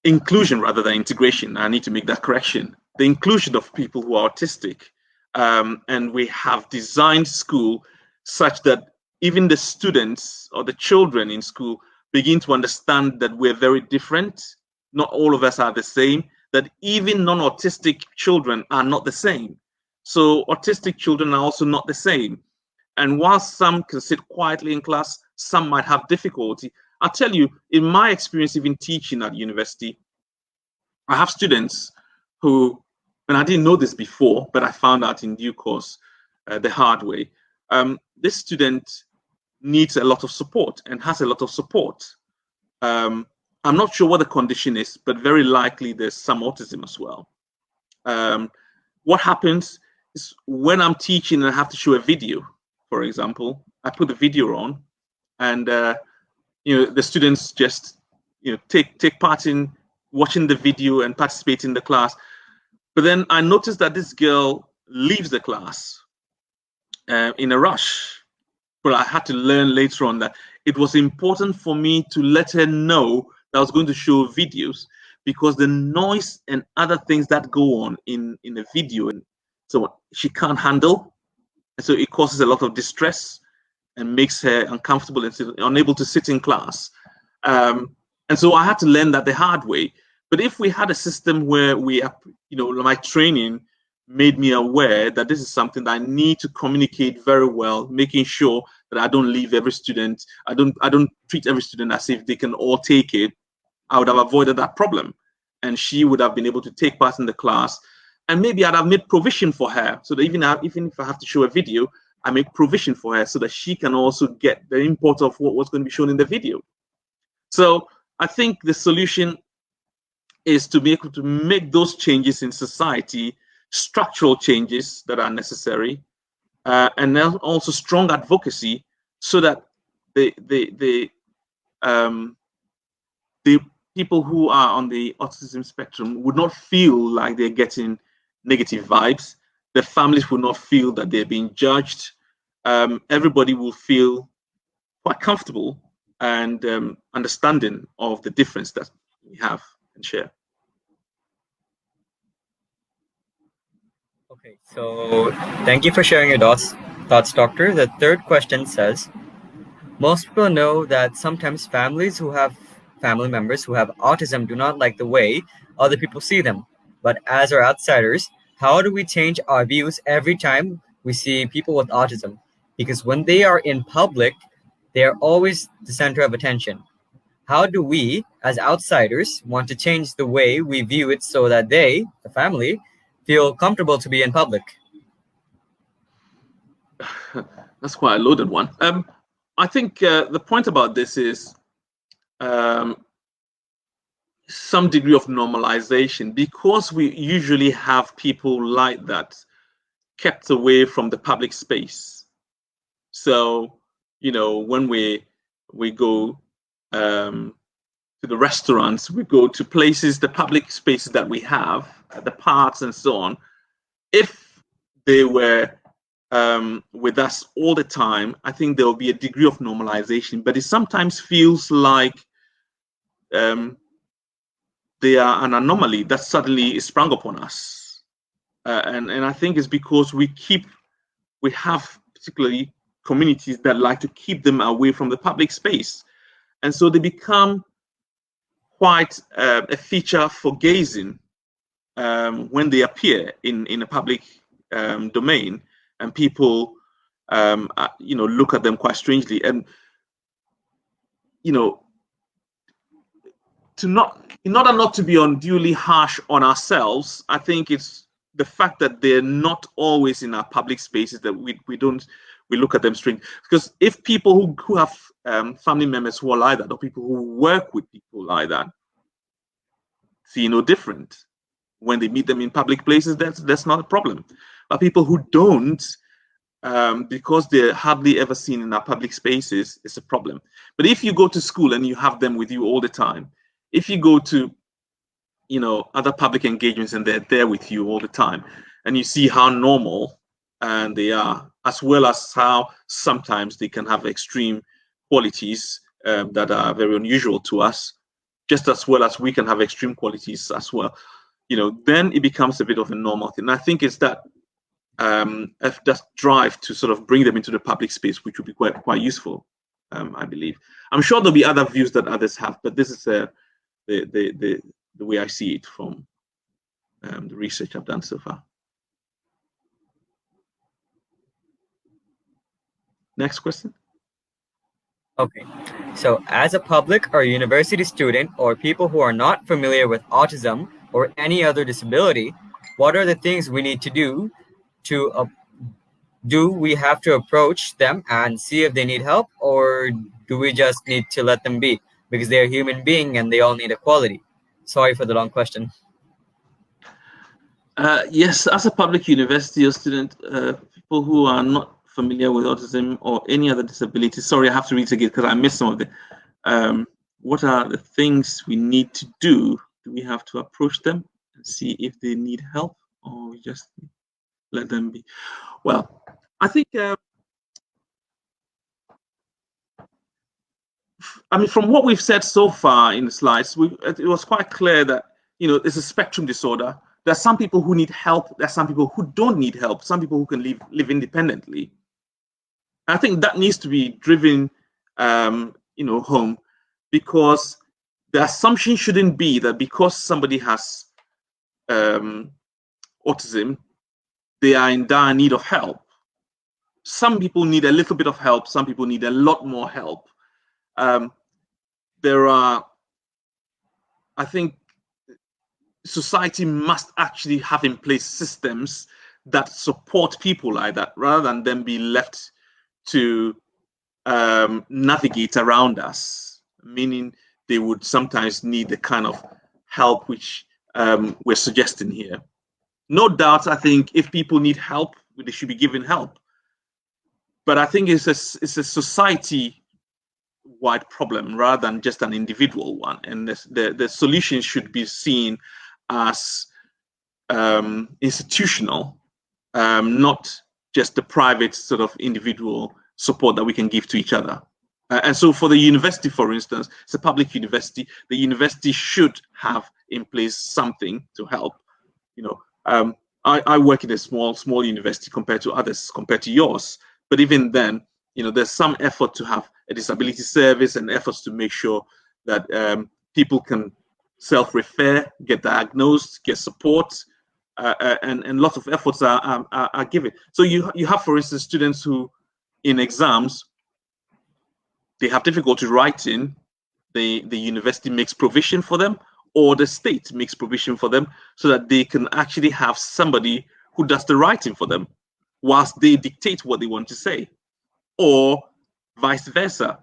Speaker 7: inclusion rather than integration. I need to make that correction. The inclusion of people who are autistic, and we have designed school such that even the students or the children in school begin to understand that we're very different. Not all of us are the same, that even non-autistic children are not the same. So autistic children are also not the same. And while some can sit quietly in class, some might have difficulty. I'll tell you, in my experience, even teaching at university, I have students who, and I didn't know this before, but I found out in due course the hard way. This student needs a lot of support and has a lot of support. I'm not sure what the condition is, but very likely there's some autism as well. What happens is when I'm teaching and I have to show a video, for example, I put the video on, and the students just take part in watching the video and participate in the class. But then I noticed that this girl leaves the class in a rush. But I had to learn later on that it was important for me to let her know that I was going to show videos, because the noise and other things that go on in the video, and so she can't handle, and so it causes a lot of distress and makes her uncomfortable and unable to sit in class. And so I had to learn that the hard way. But if we had a system where we, my training made me aware that this is something that I need to communicate very well, making sure that I don't leave every student, I don't treat every student as if they can all take it. I would have avoided that problem. And she would have been able to take part in the class. And maybe I'd have made provision for her so that even if I have to show a video, I make provision for her so that she can also get the import of what was going to be shown in the video. So I think the solution is to be able to make those changes in society, structural changes that are necessary, and then also strong advocacy so that the people who are on the autism spectrum would not feel like they're getting negative vibes. The families will not feel that they're being judged. Everybody will feel quite comfortable and understanding of the difference that we have and share.
Speaker 6: Okay, so thank you for sharing your thoughts, Doctor. The third question says, most people know that sometimes families who have family members who have autism do not like the way other people see them. But as our outsiders, how do we change our views every time we see people with autism? Because when they are in public, they are always the center of attention. How do we, as outsiders, want to change the way we view it so that they, the family, feel comfortable to be in public?
Speaker 7: That's quite a loaded one. I think the point about this is some degree of normalization, because we usually have people like that kept away from the public space. So, you know, when we go to the restaurants, we go to places, the public spaces that we have, the parks and so on, if they were with us all the time, I think there will be a degree of normalization, but it sometimes feels like they are an anomaly that suddenly is sprung upon us. And I think it's because we have particularly communities that like to keep them away from the public space. And so they become quite a feature for gazing when they appear in a public domain, and people look at them quite strangely. And in order not to be unduly harsh on ourselves, I think it's the fact that they're not always in our public spaces that we look at them strange. Because if people who have family members who are like that, or people who work with people like that, see no different when they meet them in public places, that's not a problem. But people who don't, because they're hardly ever seen in our public spaces, it's a problem. But if you go to school and you have them with you all the time, if you go to other public engagements and they're there with you all the time, and you see how normal and they are, as well as how sometimes they can have extreme qualities that are very unusual to us, just as well as we can have extreme qualities as well, then it becomes a bit of a normal thing. And I think it's that drive to sort of bring them into the public space, which would be quite useful, I believe. I'm sure there'll be other views that others have, but this is the way I see it from the research I've done so far. Next question.
Speaker 6: Okay, so as a public or university student, or people who are not familiar with autism or any other disability, what are the things we need to do do we have to approach them and see if they need help, or do we just need to let them be because they're a human being and they all need equality? Sorry for the long question.
Speaker 7: Yes, as a public university or student, people who are not familiar with autism or any other disability, sorry, I have to read again because I missed some of it. What are the things we need to do? Do we have to approach them and see if they need help, or we just let them be? Well, I think, from what we've said so far in the slides, it was quite clear that, it's a spectrum disorder. There are some people who need help. There are some people who don't need help. Some people who can live independently. I think that needs to be driven, home, because the assumption shouldn't be that because somebody has autism, they are in dire need of help. Some people need a little bit of help. Some people need a lot more help. There are, I think, society must actually have in place systems that support people like that, rather than them be left to navigate around us, meaning they would sometimes need the kind of help which we're suggesting here. No doubt, I think if people need help, they should be given help. But I think it's a society-wide problem rather than just an individual one. And the solution should be seen as institutional, not just the private sort of individual support that we can give to each other. And so for the university, for instance, it's a public university. The university should have in place something to help. You know, I work in a small university compared to others, compared to yours. But even then, you know, there's some effort to have a disability service and efforts to make sure that people can self-refer, get diagnosed, get support, and lots of efforts are given. So you have, for instance, students who, in exams, they have difficulty writing. The university makes provision for them, or the state makes provision for them, so that they can actually have somebody who does the writing for them, whilst they dictate what they want to say, or vice versa.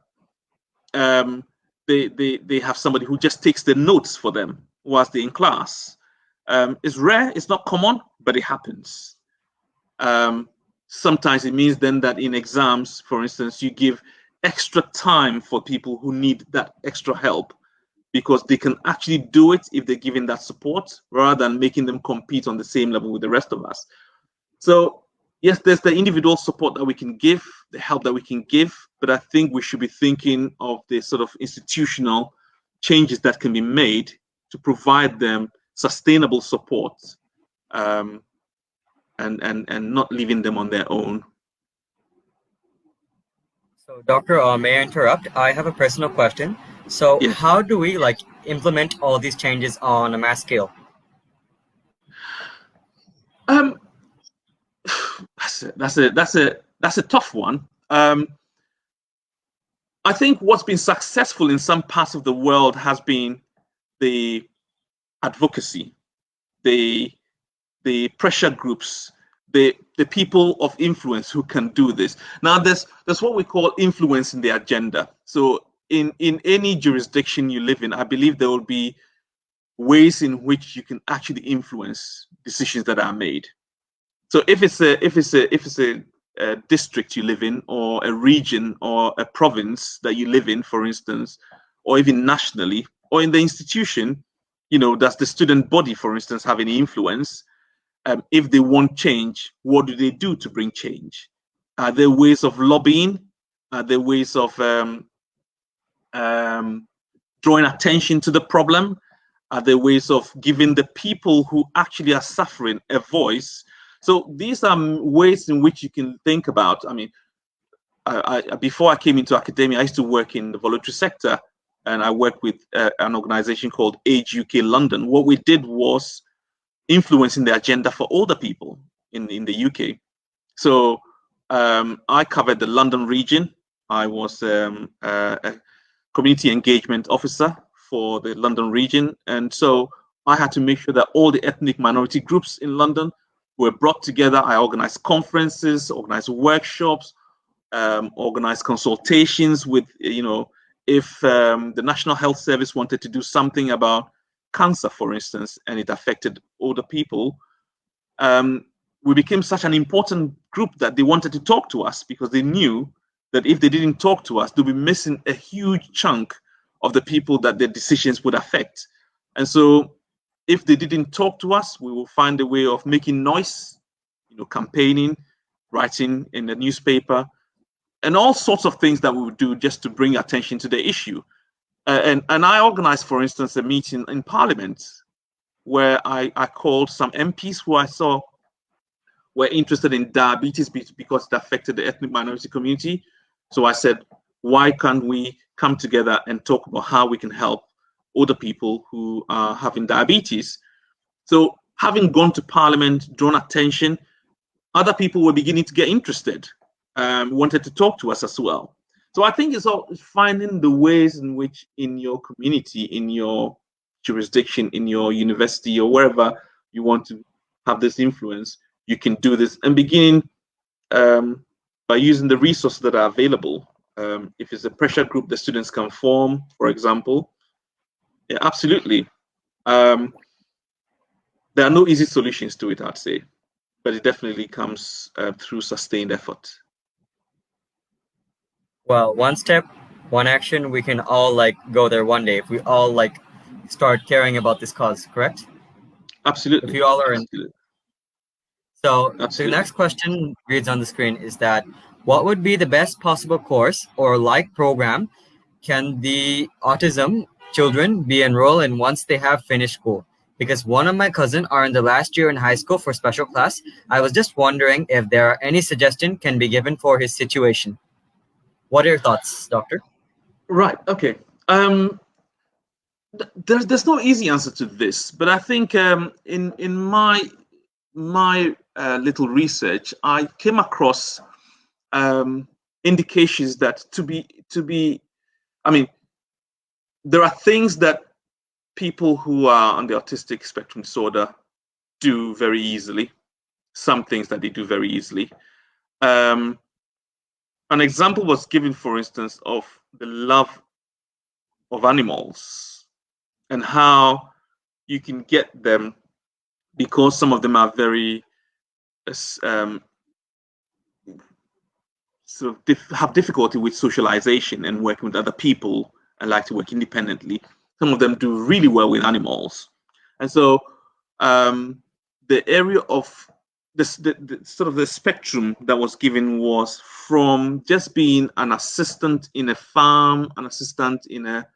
Speaker 7: They have somebody who just takes the notes for them whilst they're in class. It's rare, it's not common, but it happens. Sometimes it means then that in exams, for instance, you give extra time for people who need that extra help, because they can actually do it if they're given that support, rather than making them compete on the same level with the rest of us. So yes, there's the individual support that we can give, the help that we can give, but I think we should be thinking of the sort of institutional changes that can be made to provide them sustainable support, and not leaving them on their own.
Speaker 6: So, Doctor, may I interrupt? I have a personal question. So,
Speaker 7: Yes.
Speaker 6: how do we implement all these changes on a mass scale?
Speaker 7: That's a tough one. I think what's been successful in some parts of the world has been the advocacy, the pressure groups, the people of influence who can do this. Now, there's what we call influencing the agenda. So in any jurisdiction you live in, I believe there will be ways in which you can actually influence decisions that are made. So if it's a district you live in, or a region or a province that you live in, for instance, or even nationally, or in the institution, you know, does the student body, for instance, have any influence? If they want change, what do they do to bring change? Are there ways of lobbying? Are there ways of drawing attention to the problem? Are there ways of giving the people who actually are suffering a voice? So these are ways in which you can think about. I mean, before I came into academia, I used to work in the voluntary sector, and I worked with an organization called Age UK London. What we did was influencing the agenda for older people in the UK. So I covered the London region. I was a community engagement officer for the London region. And so I had to make sure that all the ethnic minority groups in London were brought together. I organized conferences, organized workshops, organized consultations with, you know, if the National Health Service wanted to do something about cancer, for instance, and it affected older people, we became such an important group that they wanted to talk to us, because they knew that if they didn't talk to us, they'll be missing a huge chunk of the people that their decisions would affect. And so if they didn't talk to us, we will find a way of making noise, you know, campaigning, writing in the newspaper, and all sorts of things that we would do just to bring attention to the issue. And I organized, for instance, a meeting in Parliament where I called some MPs who I saw were interested in diabetes because it affected the ethnic minority community. So I said, why can't we come together and talk about how we can help older people who are having diabetes? So having gone to Parliament, drawn attention, other people were beginning to get interested, wanted to talk to us as well. So I think it's all finding the ways in which in your community, in your jurisdiction, in your university, or wherever you want to have this influence, you can do this, and beginning by using the resources that are available. If it's a pressure group the students can form, for example, yeah, absolutely. There are no easy solutions to it, I'd say, but it definitely comes through sustained effort.
Speaker 6: Well, one step, one action, we can all like go there one day if we all like start caring about this cause, correct?
Speaker 7: Absolutely.
Speaker 6: If you all are in.
Speaker 7: Absolutely.
Speaker 6: So
Speaker 7: Absolutely.
Speaker 6: the next question reads on the screen is that what would be the best possible course or like program can the autism children be enrolled in once they have finished school? Because one of my cousins are in the last year in high school for special class. I was just wondering if there are any suggestion can be given for his situation. What are your thoughts, doctor?
Speaker 7: Right. Okay. There's no easy answer to this, but I think in my little research, I came across indications that I mean, there are things that people who are on the autistic spectrum disorder do very easily. Some things that they do very easily. An example was given, for instance, of the love of animals and how you can get them, because some of them are very sort of have difficulty with socialization and working with other people and like to work independently. Some of them do really well with animals, and so the area of this, the sort of the spectrum that was given was from just being an assistant in a farm, an assistant in a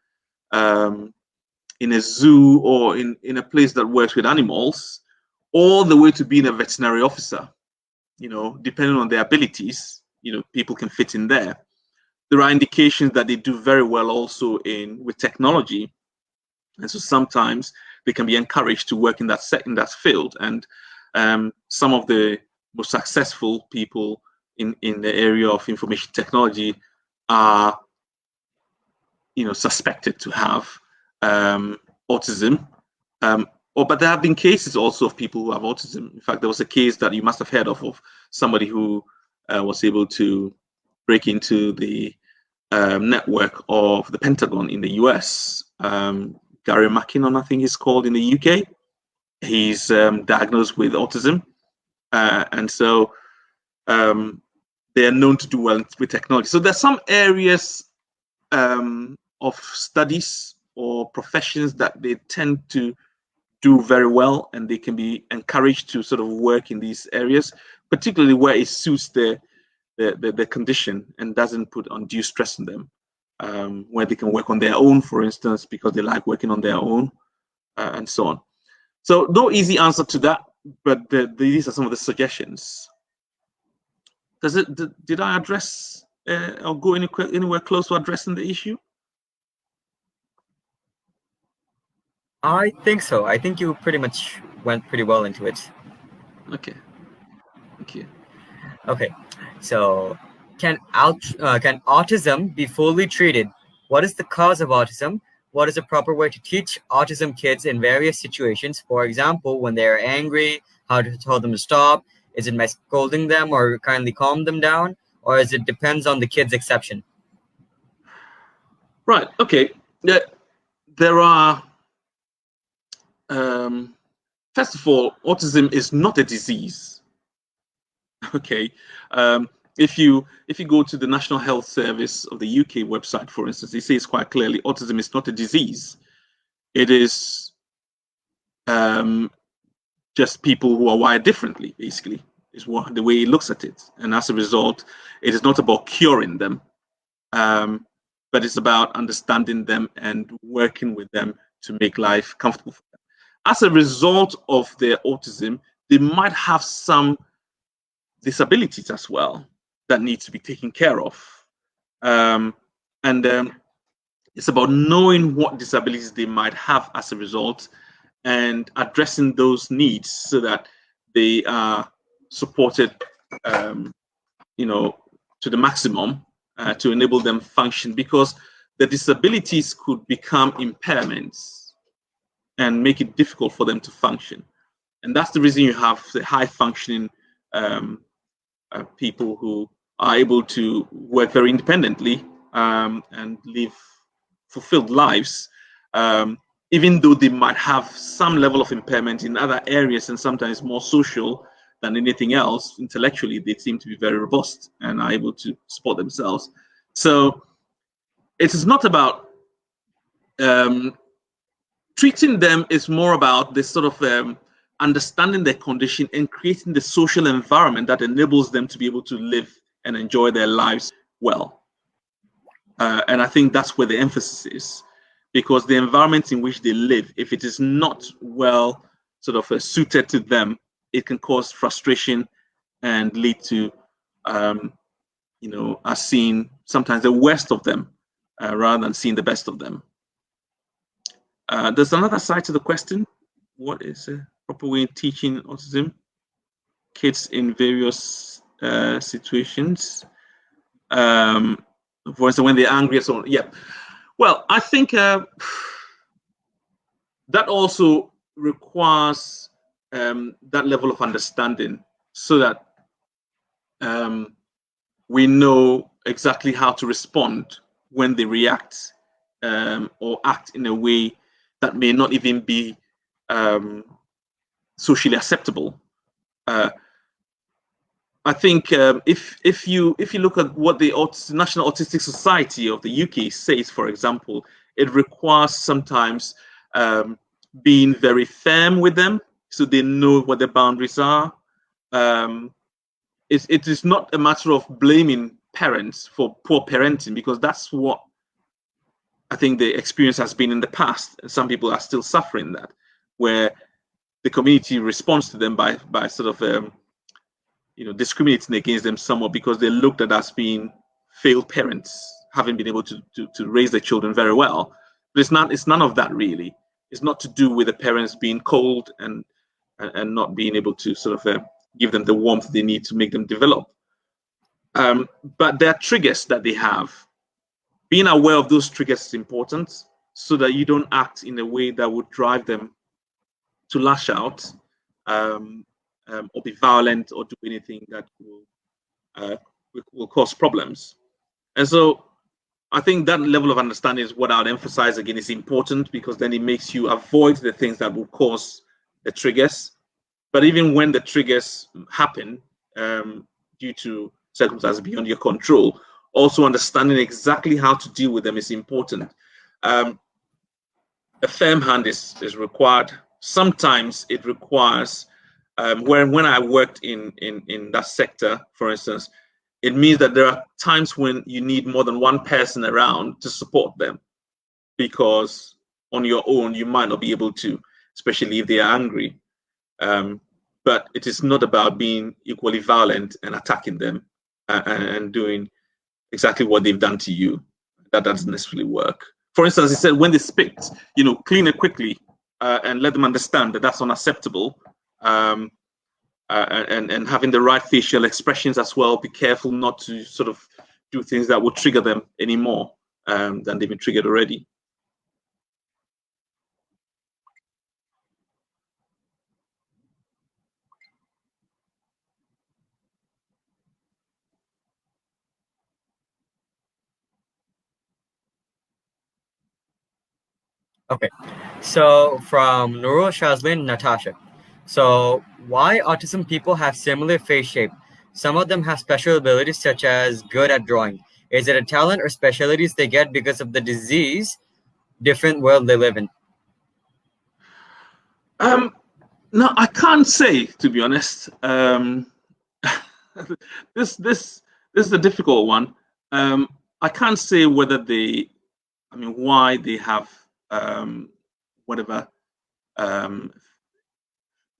Speaker 7: zoo, or in a place that works with animals, all the way to being a veterinary officer. You know, depending on their abilities, you know, people can fit in there. There are indications that they do very well also with technology, and so sometimes they can be encouraged to work in that field. And some of the most successful people in the area of information technology are, you know, suspected to have autism. But there have been cases also of people who have autism. In fact, there was a case that you must have heard of somebody who was able to break into the network of the Pentagon in the US. Gary McKinnon, I think he's called in the UK. He's diagnosed with autism. And so they are known to do well with technology. So there's some areas of studies or professions that they tend to do very well, and they can be encouraged to sort of work in these areas, particularly where it suits their condition and doesn't put undue stress on them, where they can work on their own, for instance, because they like working on their own, and so on. So no easy answer to that, but these are some of the suggestions. Did I address or go anywhere close to addressing the issue?
Speaker 6: I think so. I think you pretty much went pretty well into it.
Speaker 7: Okay. Thank you.
Speaker 6: Okay, so can autism be fully treated? What is the cause of autism? What is the proper way to teach autism kids in various situations? For example, when they are angry, how to tell them to stop? Is it by scolding them or kindly calm them down? Or is it depends on the kid's exception?
Speaker 7: Right. Okay. There are. First of all, autism is not a disease. Okay. If you go to the National Health Service of the UK website, for instance, it says quite clearly autism is not a disease. It is just people who are wired differently, basically, is what the way it looks at it. And as a result, it is not about curing them, but it's about understanding them and working with them to make life comfortable for them. As a result of their autism, they might have some disabilities as well that need to be taken care of. It's about knowing what disabilities they might have as a result and addressing those needs so that they are supported you know, to the maximum to enable them function, because the disabilities could become impairments and make it difficult for them to function. And that's the reason you have the high functioning people who are able to work very independently and live fulfilled lives, even though they might have some level of impairment in other areas and sometimes more social than anything else. Intellectually, they seem to be very robust and are able to support themselves. So it is not about treating them, is more about this sort of understanding their condition and creating the social environment that enables them to be able to live and enjoy their lives well. And I think that's where the emphasis is, because the environment in which they live, if it is not well sort of suited to them, it can cause frustration and lead to, you know, us seeing sometimes the worst of them rather than seeing the best of them. There's another side to the question. What is a proper way of teaching autism kids in various situations? For instance, when they're angry and so on. Yeah. Well, I think that also requires that level of understanding, so that we know exactly how to respond when they react or act in a way that may not even be socially acceptable. I think if you look at what the National Autistic Society of the UK says, for example, it requires sometimes being very firm with them so they know what their boundaries are. It is not a matter of blaming parents for poor parenting, because that's what I think the experience has been in the past. Some people are still suffering that, where the community responds to them by sort of you know, discriminating against them somewhat because they looked at as being failed parents, having been able to raise their children very well. But it's none of that really. It's not to do with the parents being cold and not being able to sort of give them the warmth they need to make them develop. But there are triggers that they have. Being aware of those triggers is important, so that you don't act in a way that would drive them to lash out or be violent or do anything that will cause problems. And so I think that level of understanding is what I'd emphasize again is important, because then it makes you avoid the things that will cause the triggers. But even when the triggers happen due to circumstances beyond your control, also understanding exactly how to deal with them is important. A firm hand is required. Sometimes it requires, when I worked in that sector, for instance, it means that there are times when you need more than one person around to support them, because on your own you might not be able to, especially if they are angry. But it is not about being equally violent and attacking them and doing exactly what they've done to you. That doesn't necessarily work. For instance, he said when they spit, you know, clean it quickly and let them understand that that's unacceptable. And having the right facial expressions as well. Be careful not to sort of do things that will trigger them any more than they've been triggered already.
Speaker 6: Okay, so from Nurul Shazlin Natasha. So why autism people have similar face shape? Some of them have special abilities such as good at drawing. Is it a talent or specialties they get because of the disease, different world they live in?
Speaker 7: No, I can't say, to be honest. This is a difficult one. I can't say whether why they have whatever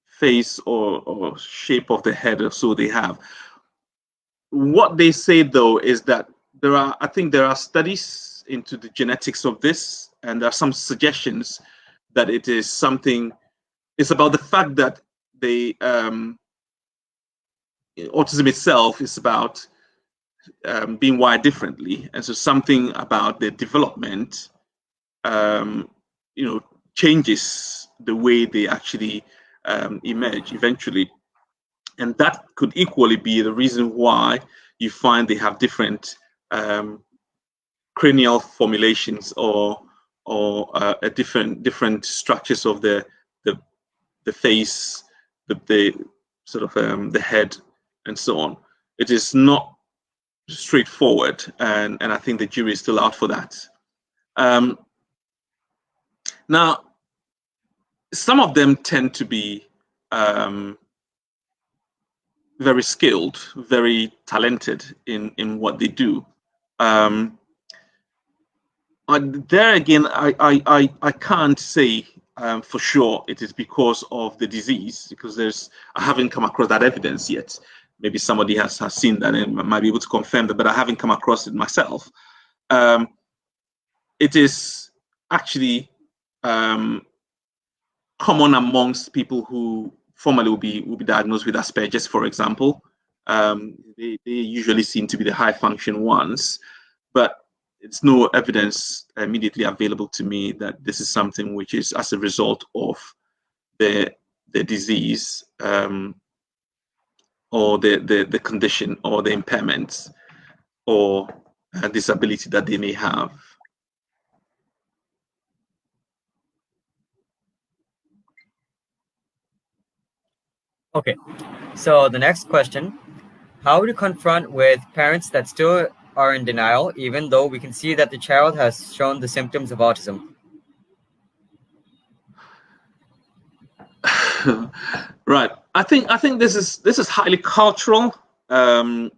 Speaker 7: face or shape of the head or so they have. What they say though is that I think there are studies into the genetics of this, and there are some suggestions that it is something. It's about the fact that they autism itself is about being wired differently, and so something about the development, changes the way they actually emerge eventually, and that could equally be the reason why you find they have different cranial formulations or a different structures of the face, the sort of the head, and so on. It is not straightforward, and I think the jury is still out for that. Now, some of them tend to be very skilled, very talented in what they do. There again, I can't say for sure it is because of the disease, because I haven't come across that evidence yet. Maybe somebody has seen that and might be able to confirm that, but I haven't come across it myself. It is actually common amongst people who formerly will be diagnosed with Asperger's, for example. They usually seem to be the high function ones, but it's no evidence immediately available to me that this is something which is as a result of the disease or the condition or the impairments or disability that they may have.
Speaker 6: Okay, so the next question, how to confront with parents that still are in denial, even though we can see that the child has shown the symptoms of autism?
Speaker 7: Right. I think this is highly cultural and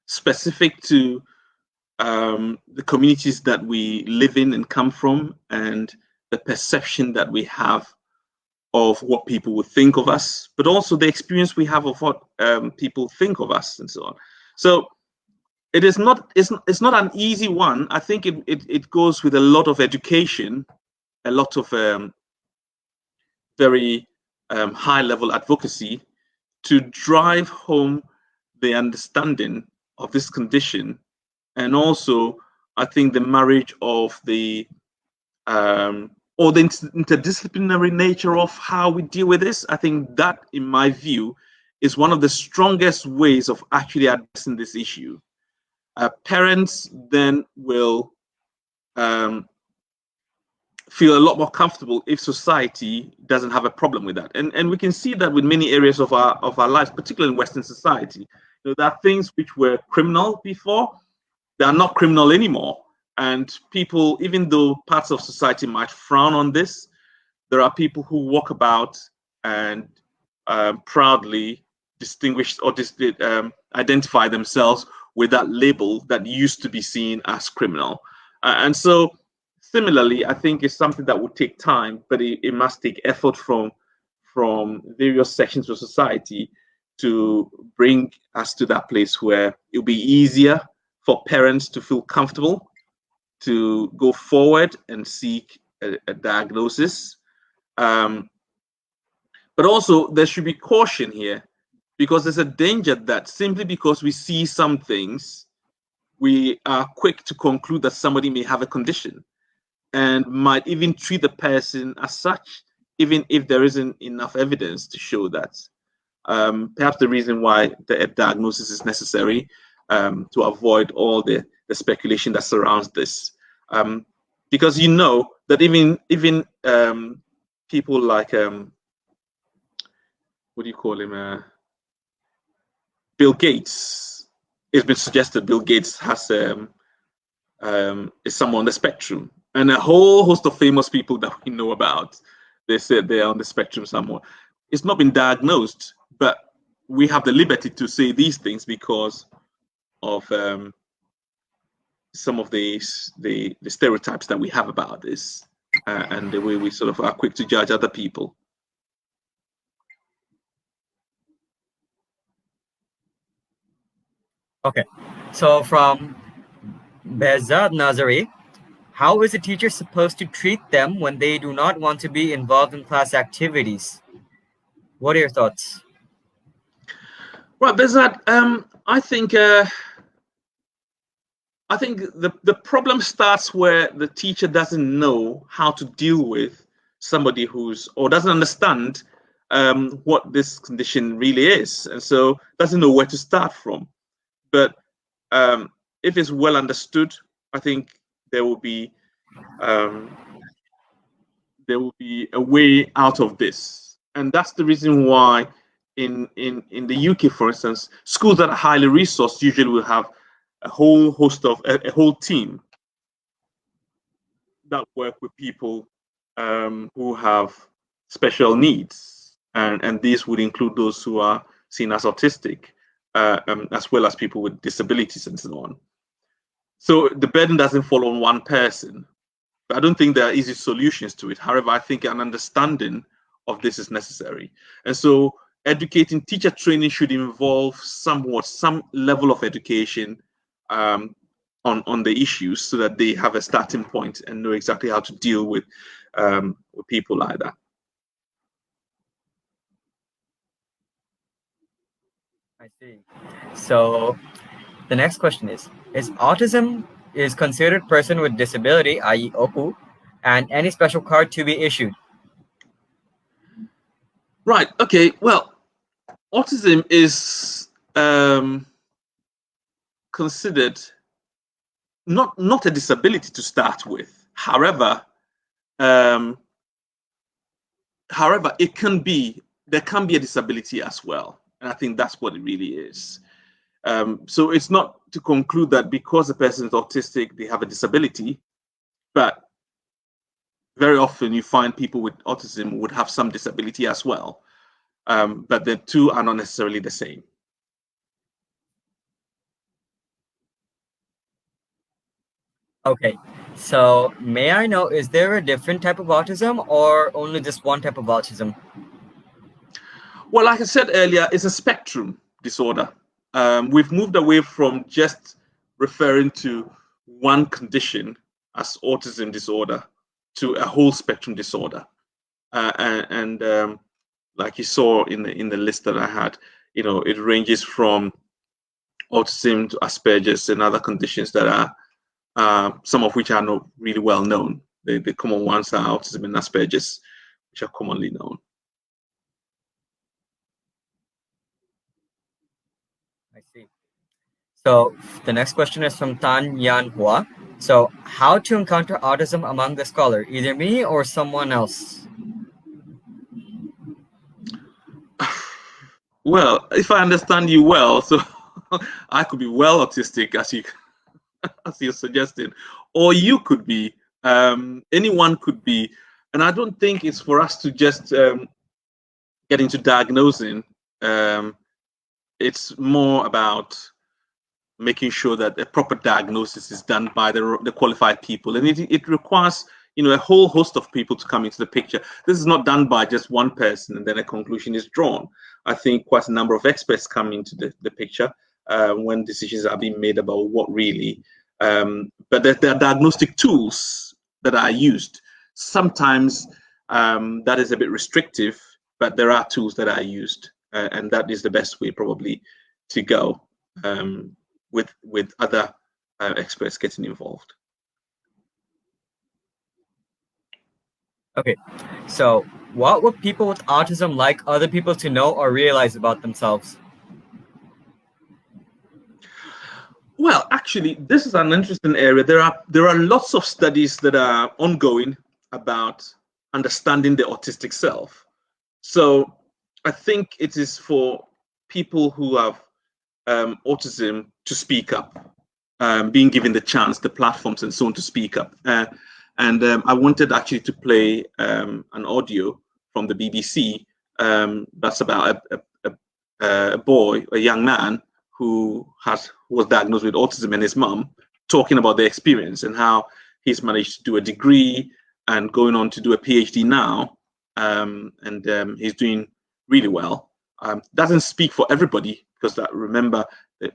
Speaker 7: specific to the communities that we live in and come from, and the perception that we have of what people would think of us, but also the experience we have of what people think of us, and so on. So it's not an easy one. I think it goes with a lot of education, a lot of very high level advocacy to drive home the understanding of this condition, and also I think the marriage of the or the interdisciplinary nature of how we deal with this. I think that, in my view, is one of the strongest ways of actually addressing this issue. Parents then will feel a lot more comfortable if society doesn't have a problem with that, and we can see that with many areas of our lives, particularly in Western society. There are things which were criminal before, they are not criminal anymore. And people, even though parts of society might frown on this, there are people who walk about and proudly distinguish or identify themselves with that label that used to be seen as criminal. And so, similarly, I think it's something that would take time, but it must take effort from various sections of society to bring us to that place where it'll be easier for parents to feel comfortable to go forward and seek a diagnosis. But also there should be caution here, because there's a danger that simply because we see some things, we are quick to conclude that somebody may have a condition and might even treat the person as such, even if there isn't enough evidence to show that. Perhaps the reason why the diagnosis is necessary to avoid all the speculation that surrounds this. Because you know that even people like what do you call him, Bill Gates. It's been suggested Bill Gates has is someone on the spectrum, and a whole host of famous people that we know about, they said they're on the spectrum somewhere. It's not been diagnosed, but we have the liberty to say these things because of some of the stereotypes that we have about this, and the way we sort of are quick to judge other people.
Speaker 6: Okay, so from Behzad Nazari, how is a teacher supposed to treat them when they do not want to be involved in class activities? What are your thoughts?
Speaker 7: Well, there's that. I think the problem starts where the teacher doesn't know how to deal with somebody or doesn't understand what this condition really is, and so doesn't know where to start from. But if it's well understood, I think there will be a way out of this, and that's the reason why in the UK, for instance, schools that are highly resourced usually will have a whole host of a whole team that work with people who have special needs, and these would include those who are seen as autistic, as well as people with disabilities and so on. So the burden doesn't fall on one person. But I don't think there are easy solutions to it. However, I think an understanding of this is necessary. And so educating, teacher training should involve some level of education on the issues, so that they have a starting point and know exactly how to deal with people like that.
Speaker 6: I see. So the next question is autism is considered person with disability, i.e. OPU, and any special card to be issued?
Speaker 7: Right. Okay. Well, autism is considered not a disability to start with. However, it can be, there can be a disability as well, and I think that's what it really is. So it's not to conclude that because a person is autistic, they have a disability, but very often you find people with autism would have some disability as well, but the two are not necessarily the same.
Speaker 6: Okay, so may I know, is there a different type of autism or only just one type of autism?
Speaker 7: Well, like I said earlier, it's a spectrum disorder. We've moved away from just referring to one condition as autism disorder to a whole spectrum disorder. And like you saw in the list that I had, it ranges from autism to Asperger's and other conditions that are some of which are not really well known. The common ones are autism and Asperger's, which are commonly known.
Speaker 6: I see. So the next question is from Tan Yan Hua. So how to encounter autism among the scholar, either me or someone else?
Speaker 7: Well, if I understand you well, so I could be well autistic, as you're suggesting, or you could be. Anyone could be, and I don't think it's for us to just get into diagnosing. It's more about making sure that a proper diagnosis is done by the qualified people, and it requires a whole host of people to come into the picture. This is not done by just one person and then a conclusion is drawn. I think quite a number of experts come into the picture when decisions are being made about what really. But there are diagnostic tools that are used. Sometimes that is a bit restrictive, but there are tools that are used, and that is the best way probably to go. With other experts getting involved.
Speaker 6: Okay, so what would people with autism like other people to know or realize about themselves?
Speaker 7: Well, actually, this is an interesting area. There are lots of studies that are ongoing about understanding the autistic self. So I think it is for people who have autism to speak up, being given the chance, the platforms and so on to speak up. And I wanted actually to play an audio from the BBC that's about a boy, a young man who was diagnosed with autism, and his mum talking about their experience and how he's managed to do a degree and going on to do a PhD now, and he's doing really well. Doesn't speak for everybody, because remember that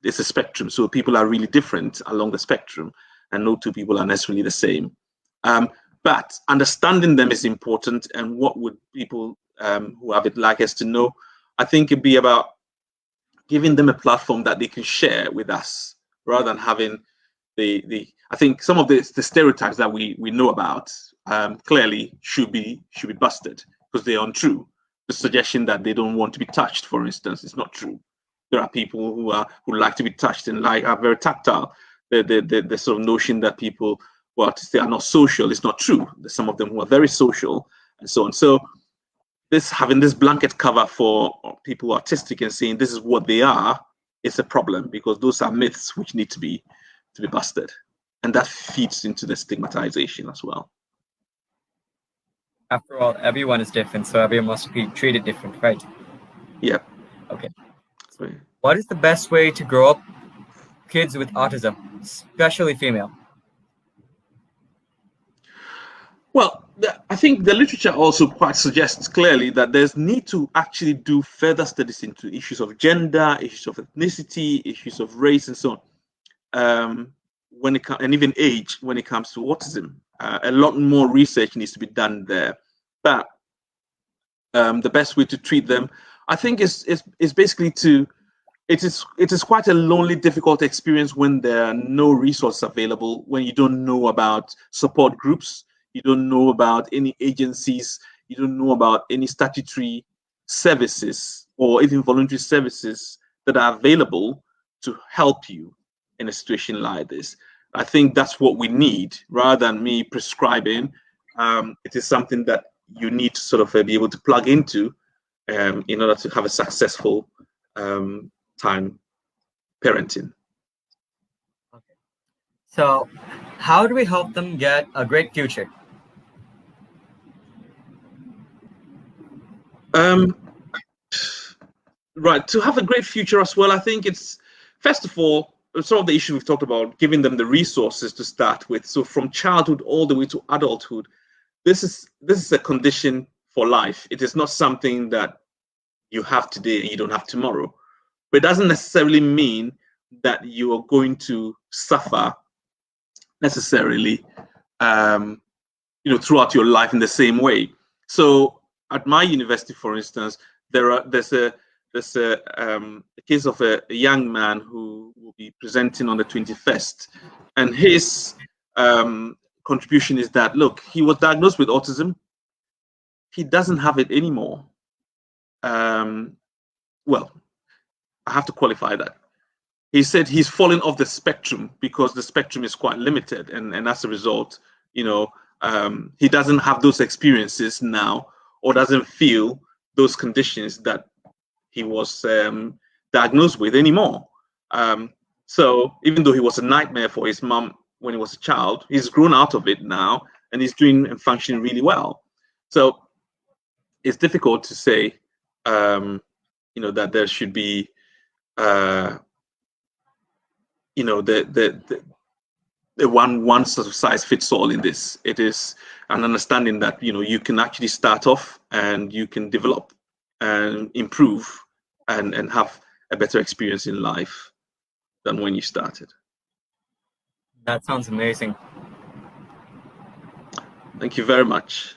Speaker 7: it's a spectrum, so people are really different along the spectrum, and no two people are necessarily the same. But understanding them is important, and what would people who have it like us to know? I think it'd be about giving them a platform that they can share with us, rather than having I think some of the stereotypes that we know about clearly should be busted, because they're untrue. The suggestion that they don't want to be touched, for instance, is not true. There are people who like to be touched and are very tactile. The sort of notion that people who are autistic are not social is not true. There's some of them who are very social and so on. So having this blanket cover for people who are autistic and saying this is what they are is a problem, because those are myths which need to be busted, and that feeds into the stigmatization as well.
Speaker 6: After all, everyone is different, so everyone must be treated different, right?
Speaker 7: Yeah.
Speaker 6: Okay.
Speaker 7: Right.
Speaker 6: What is the best way to grow up kids with autism, especially female?
Speaker 7: Well, I think the literature also quite suggests clearly that there's need to actually do further studies into issues of gender, issues of ethnicity, issues of race, and so on. And even age when it comes to autism. A lot more research needs to be done there. But the best way to treat them, I think, is basically it is quite a lonely, difficult experience when there are no resources available, when you don't know about support groups, you don't know about any agencies, you don't know about any statutory services or even voluntary services that are available to help you in a situation like this. I think that's what we need, rather than me prescribing. It is something that you need to sort of be able to plug into in order to have a successful time parenting.
Speaker 6: Okay. So, how do we help them get a great future?
Speaker 7: Right, to have a great future as well, I think it's, first of all, some of the issues we've talked about, giving them the resources to start with. So from childhood all the way to adulthood, this is a condition for life. It is not something that you have today and you don't have tomorrow. But it doesn't necessarily mean that you are going to suffer necessarily, throughout your life in the same way. So at my university, for instance, there's a case of a young man who will be presenting on the 21st, and his contribution is that, look, he was diagnosed with autism. He doesn't have it anymore. Well, I have to qualify that. He said he's fallen off the spectrum because the spectrum is quite limited, and as a result, he doesn't have those experiences now, or doesn't feel those conditions that he was diagnosed with anymore. So even though he was a nightmare for his mom when he was a child, he's grown out of it now, and he's doing and functioning really well. So it's difficult to say, that there should be, the one sort of size fits all in this. It is an understanding that you can actually start off and you can develop and improve and have a better experience in life than when you started.
Speaker 6: That sounds amazing.
Speaker 7: Thank you very much.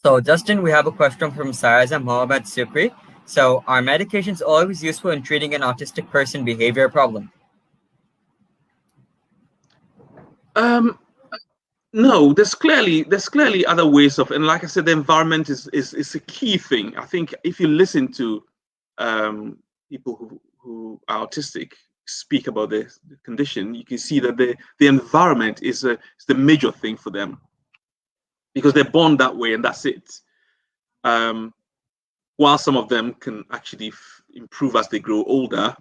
Speaker 6: So, Justin, we have a question from Saraza Mohamed Sukri. So, are medications always useful in treating an autistic person behavior problem?
Speaker 7: No, there's clearly other ways of, and like I said, the environment is a key thing. I think if you listen to people who are autistic speak about the condition, you can see that the environment is the major thing for them, because they're born that way and that's it. While some of them can actually improve as they grow older,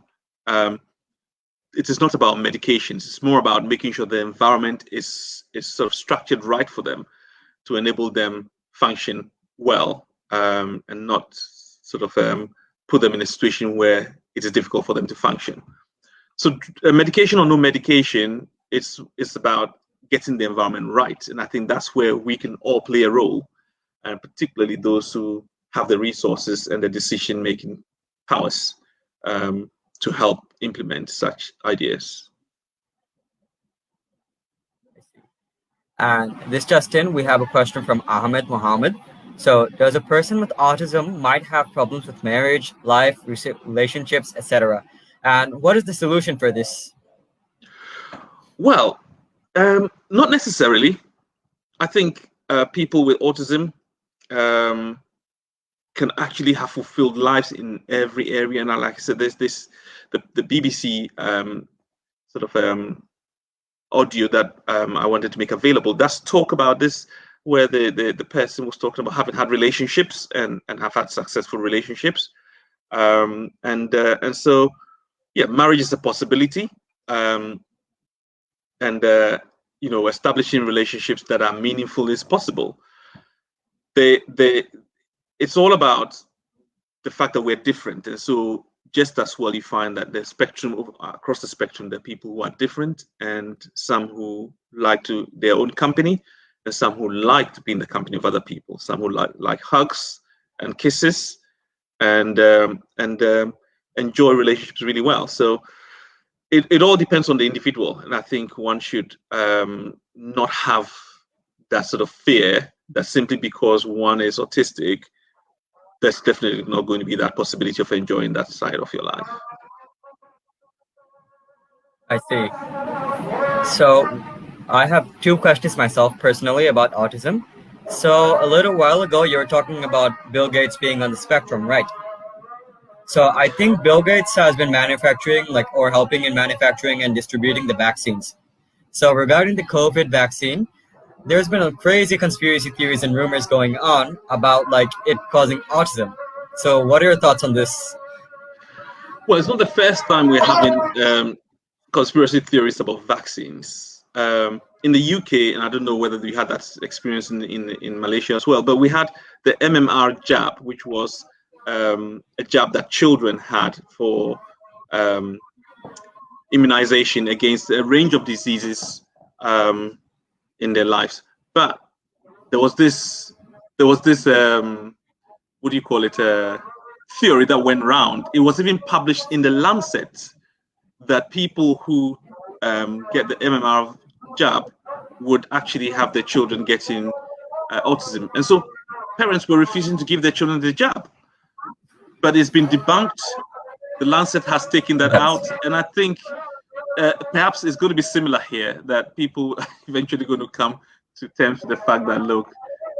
Speaker 7: it is not about medications. It's more about making sure the environment is sort of structured right for them to enable them function well, and not sort of put them in a situation where it is difficult for them to function. So medication or no medication, it's about getting the environment right. And I think that's where we can all play a role, and particularly those who have the resources and the decision-making powers to help implement such ideas.
Speaker 6: And this just in, we have a question from Ahmed Mohammed. So does a person with autism might have problems with marriage, life, relationships, etc. And what is the solution for this?
Speaker 7: Well, not necessarily. I think people with autism can actually have fulfilled lives in every area. And like I said, there's the BBC sort of audio that I wanted to make available. That's talk about this, where the person was talking about having had relationships and have had successful relationships. And so, yeah, marriage is a possibility. And establishing relationships that are meaningful is possible. It's all about the fact that we're different, and so just as well you find that the spectrum across the spectrum, there are people who are different, and some who like to their own company, and some who like to be in the company of other people, some who like hugs and kisses and enjoy relationships really well. So it all depends on the individual, and I think one should not have that sort of fear that simply because one is autistic, there's definitely not going to be that possibility of enjoying that side of your life.
Speaker 6: I see. So I have two questions myself personally about autism. So a little while ago, you were talking about Bill Gates being on the spectrum, right? So I think Bill Gates has been manufacturing, or helping in manufacturing and distributing the vaccines. So regarding the COVID vaccine, there's been a crazy conspiracy theories and rumors going on about it causing autism. So what are your thoughts on this?
Speaker 7: Well, it's not the first time we're having conspiracy theories about vaccines. In the UK, and I don't know whether you had that experience in Malaysia as well, but we had the MMR jab, which was a jab that children had for immunization against a range of diseases in their lives. But there was this what do you call it, theory that went round. It was even published in the Lancet that people who get the MMR jab would actually have their children getting autism. And so parents were refusing to give their children the jab. But it's been debunked. The Lancet has taken that out. And I think perhaps it's going to be similar here, that people are eventually going to come to terms with the fact that, look,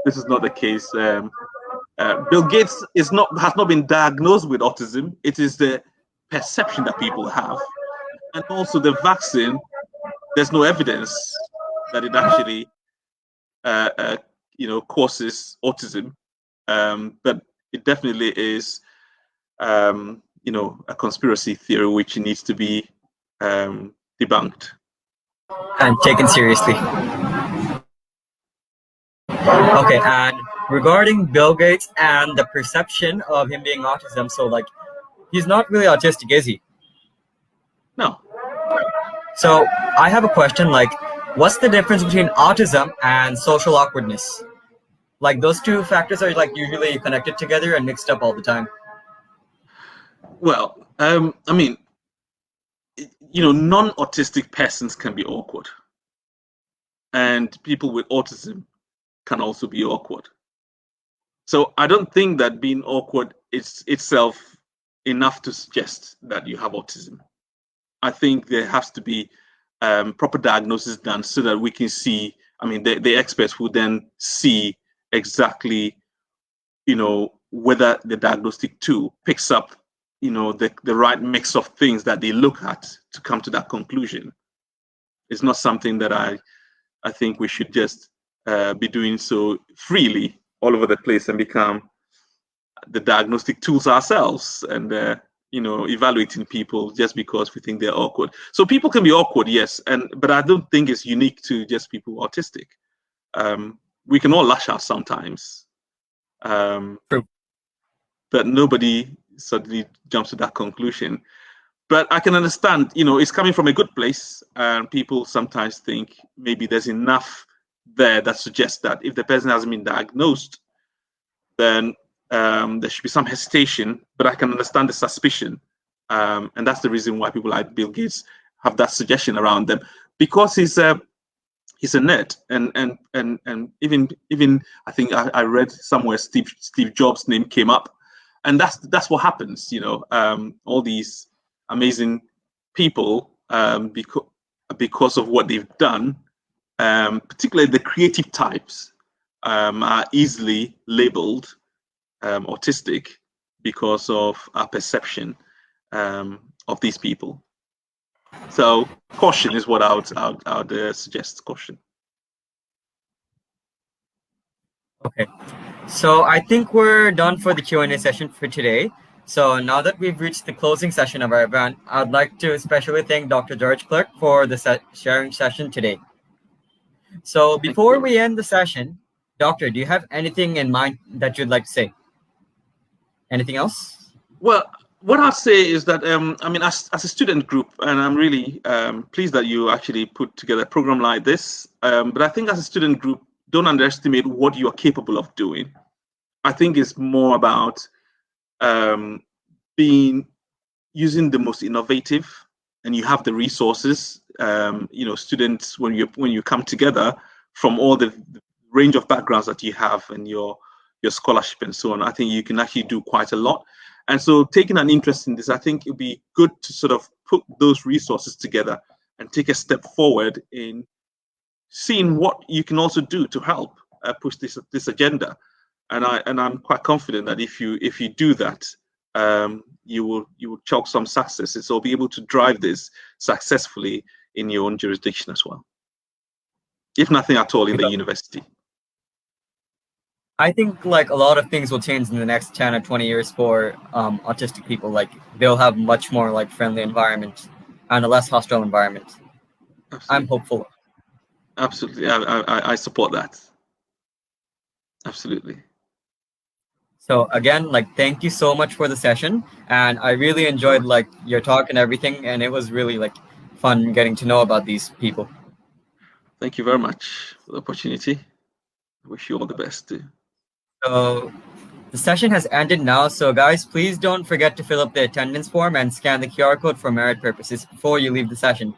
Speaker 7: this is not the case. Bill Gates has not been diagnosed with autism. It is the perception that people have. And also the vaccine, there's no evidence that it actually causes autism. But it definitely is a conspiracy theory which needs to be debunked
Speaker 6: And taken seriously. Okay, and regarding Bill Gates and the perception of him being autism, so he's not really autistic, is he?
Speaker 7: No.
Speaker 6: So I have a question, what's the difference between autism and social awkwardness? Those two factors are usually connected together and mixed up all the time.
Speaker 7: Well, I mean, non-autistic persons can be awkward, and people with autism can also be awkward. So I don't think that being awkward is itself enough to suggest that you have autism. I think there has to be proper diagnosis done so that we can see. I mean, the experts will then see exactly, whether the diagnostic tool picks up, the right mix of things that they look at to come to that conclusion. It's not something that I think we should just be doing so freely all over the place and become the diagnostic tools ourselves and evaluating people just because we think they're awkward. So people can be awkward, yes, but I don't think it's unique to just people who are autistic. We can all lash out sometimes,
Speaker 6: True.
Speaker 7: but nobody suddenly jumps to that conclusion. But I can understand, it's coming from a good place, and people sometimes think maybe there's enough there that suggests that if the person hasn't been diagnosed, then there should be some hesitation. But I can understand the suspicion, and that's the reason why people like Bill Gates have that suggestion around them, because he's he's a nerd, and even I think I read somewhere Steve Jobs' name came up, and that's what happens. All these amazing people, because of what they've done, particularly the creative types, are easily labeled autistic because of our perception of these people. So caution is what I would suggest. Caution.
Speaker 6: Okay. So I think we're done for the Q&A session for today. So now that we've reached the closing session of our event, I'd like to especially thank Dr. George Clerk for the sharing session today. So before we end the session, Doctor, do you have anything in mind that you'd like to say? Anything else?
Speaker 7: Well, what I'd say is that I mean, as a student group, and I'm really pleased that you actually put together a program like this. But I think as a student group, don't underestimate what you are capable of doing. I think it's more about using the most innovative, and you have the resources. Students, when you come together from all the range of backgrounds that you have and your scholarship and so on, I think you can actually do quite a lot. And so taking an interest in this, I think it'd be good to sort of put those resources together and take a step forward in seeing what you can also do to help push this agenda. And I'm quite confident that if you do that, you will chalk some successes or be able to drive this successfully in your own jurisdiction as well, if nothing at all in the university.
Speaker 6: I think like a lot of things will change in the next 10 or 20 years for autistic people. Like they'll have much more like friendly environment and a less hostile environment.
Speaker 7: Absolutely.
Speaker 6: I'm hopeful.
Speaker 7: Absolutely. I support that. Absolutely.
Speaker 6: So again, like thank you so much for the session. And I really enjoyed like your talk and everything. And it was really like fun getting to know about these people.
Speaker 7: Thank you very much for the opportunity. I wish you all the best too.
Speaker 6: So the session has ended now. So guys, please don't forget to fill up the attendance form and scan the QR code for merit purposes before you leave the session.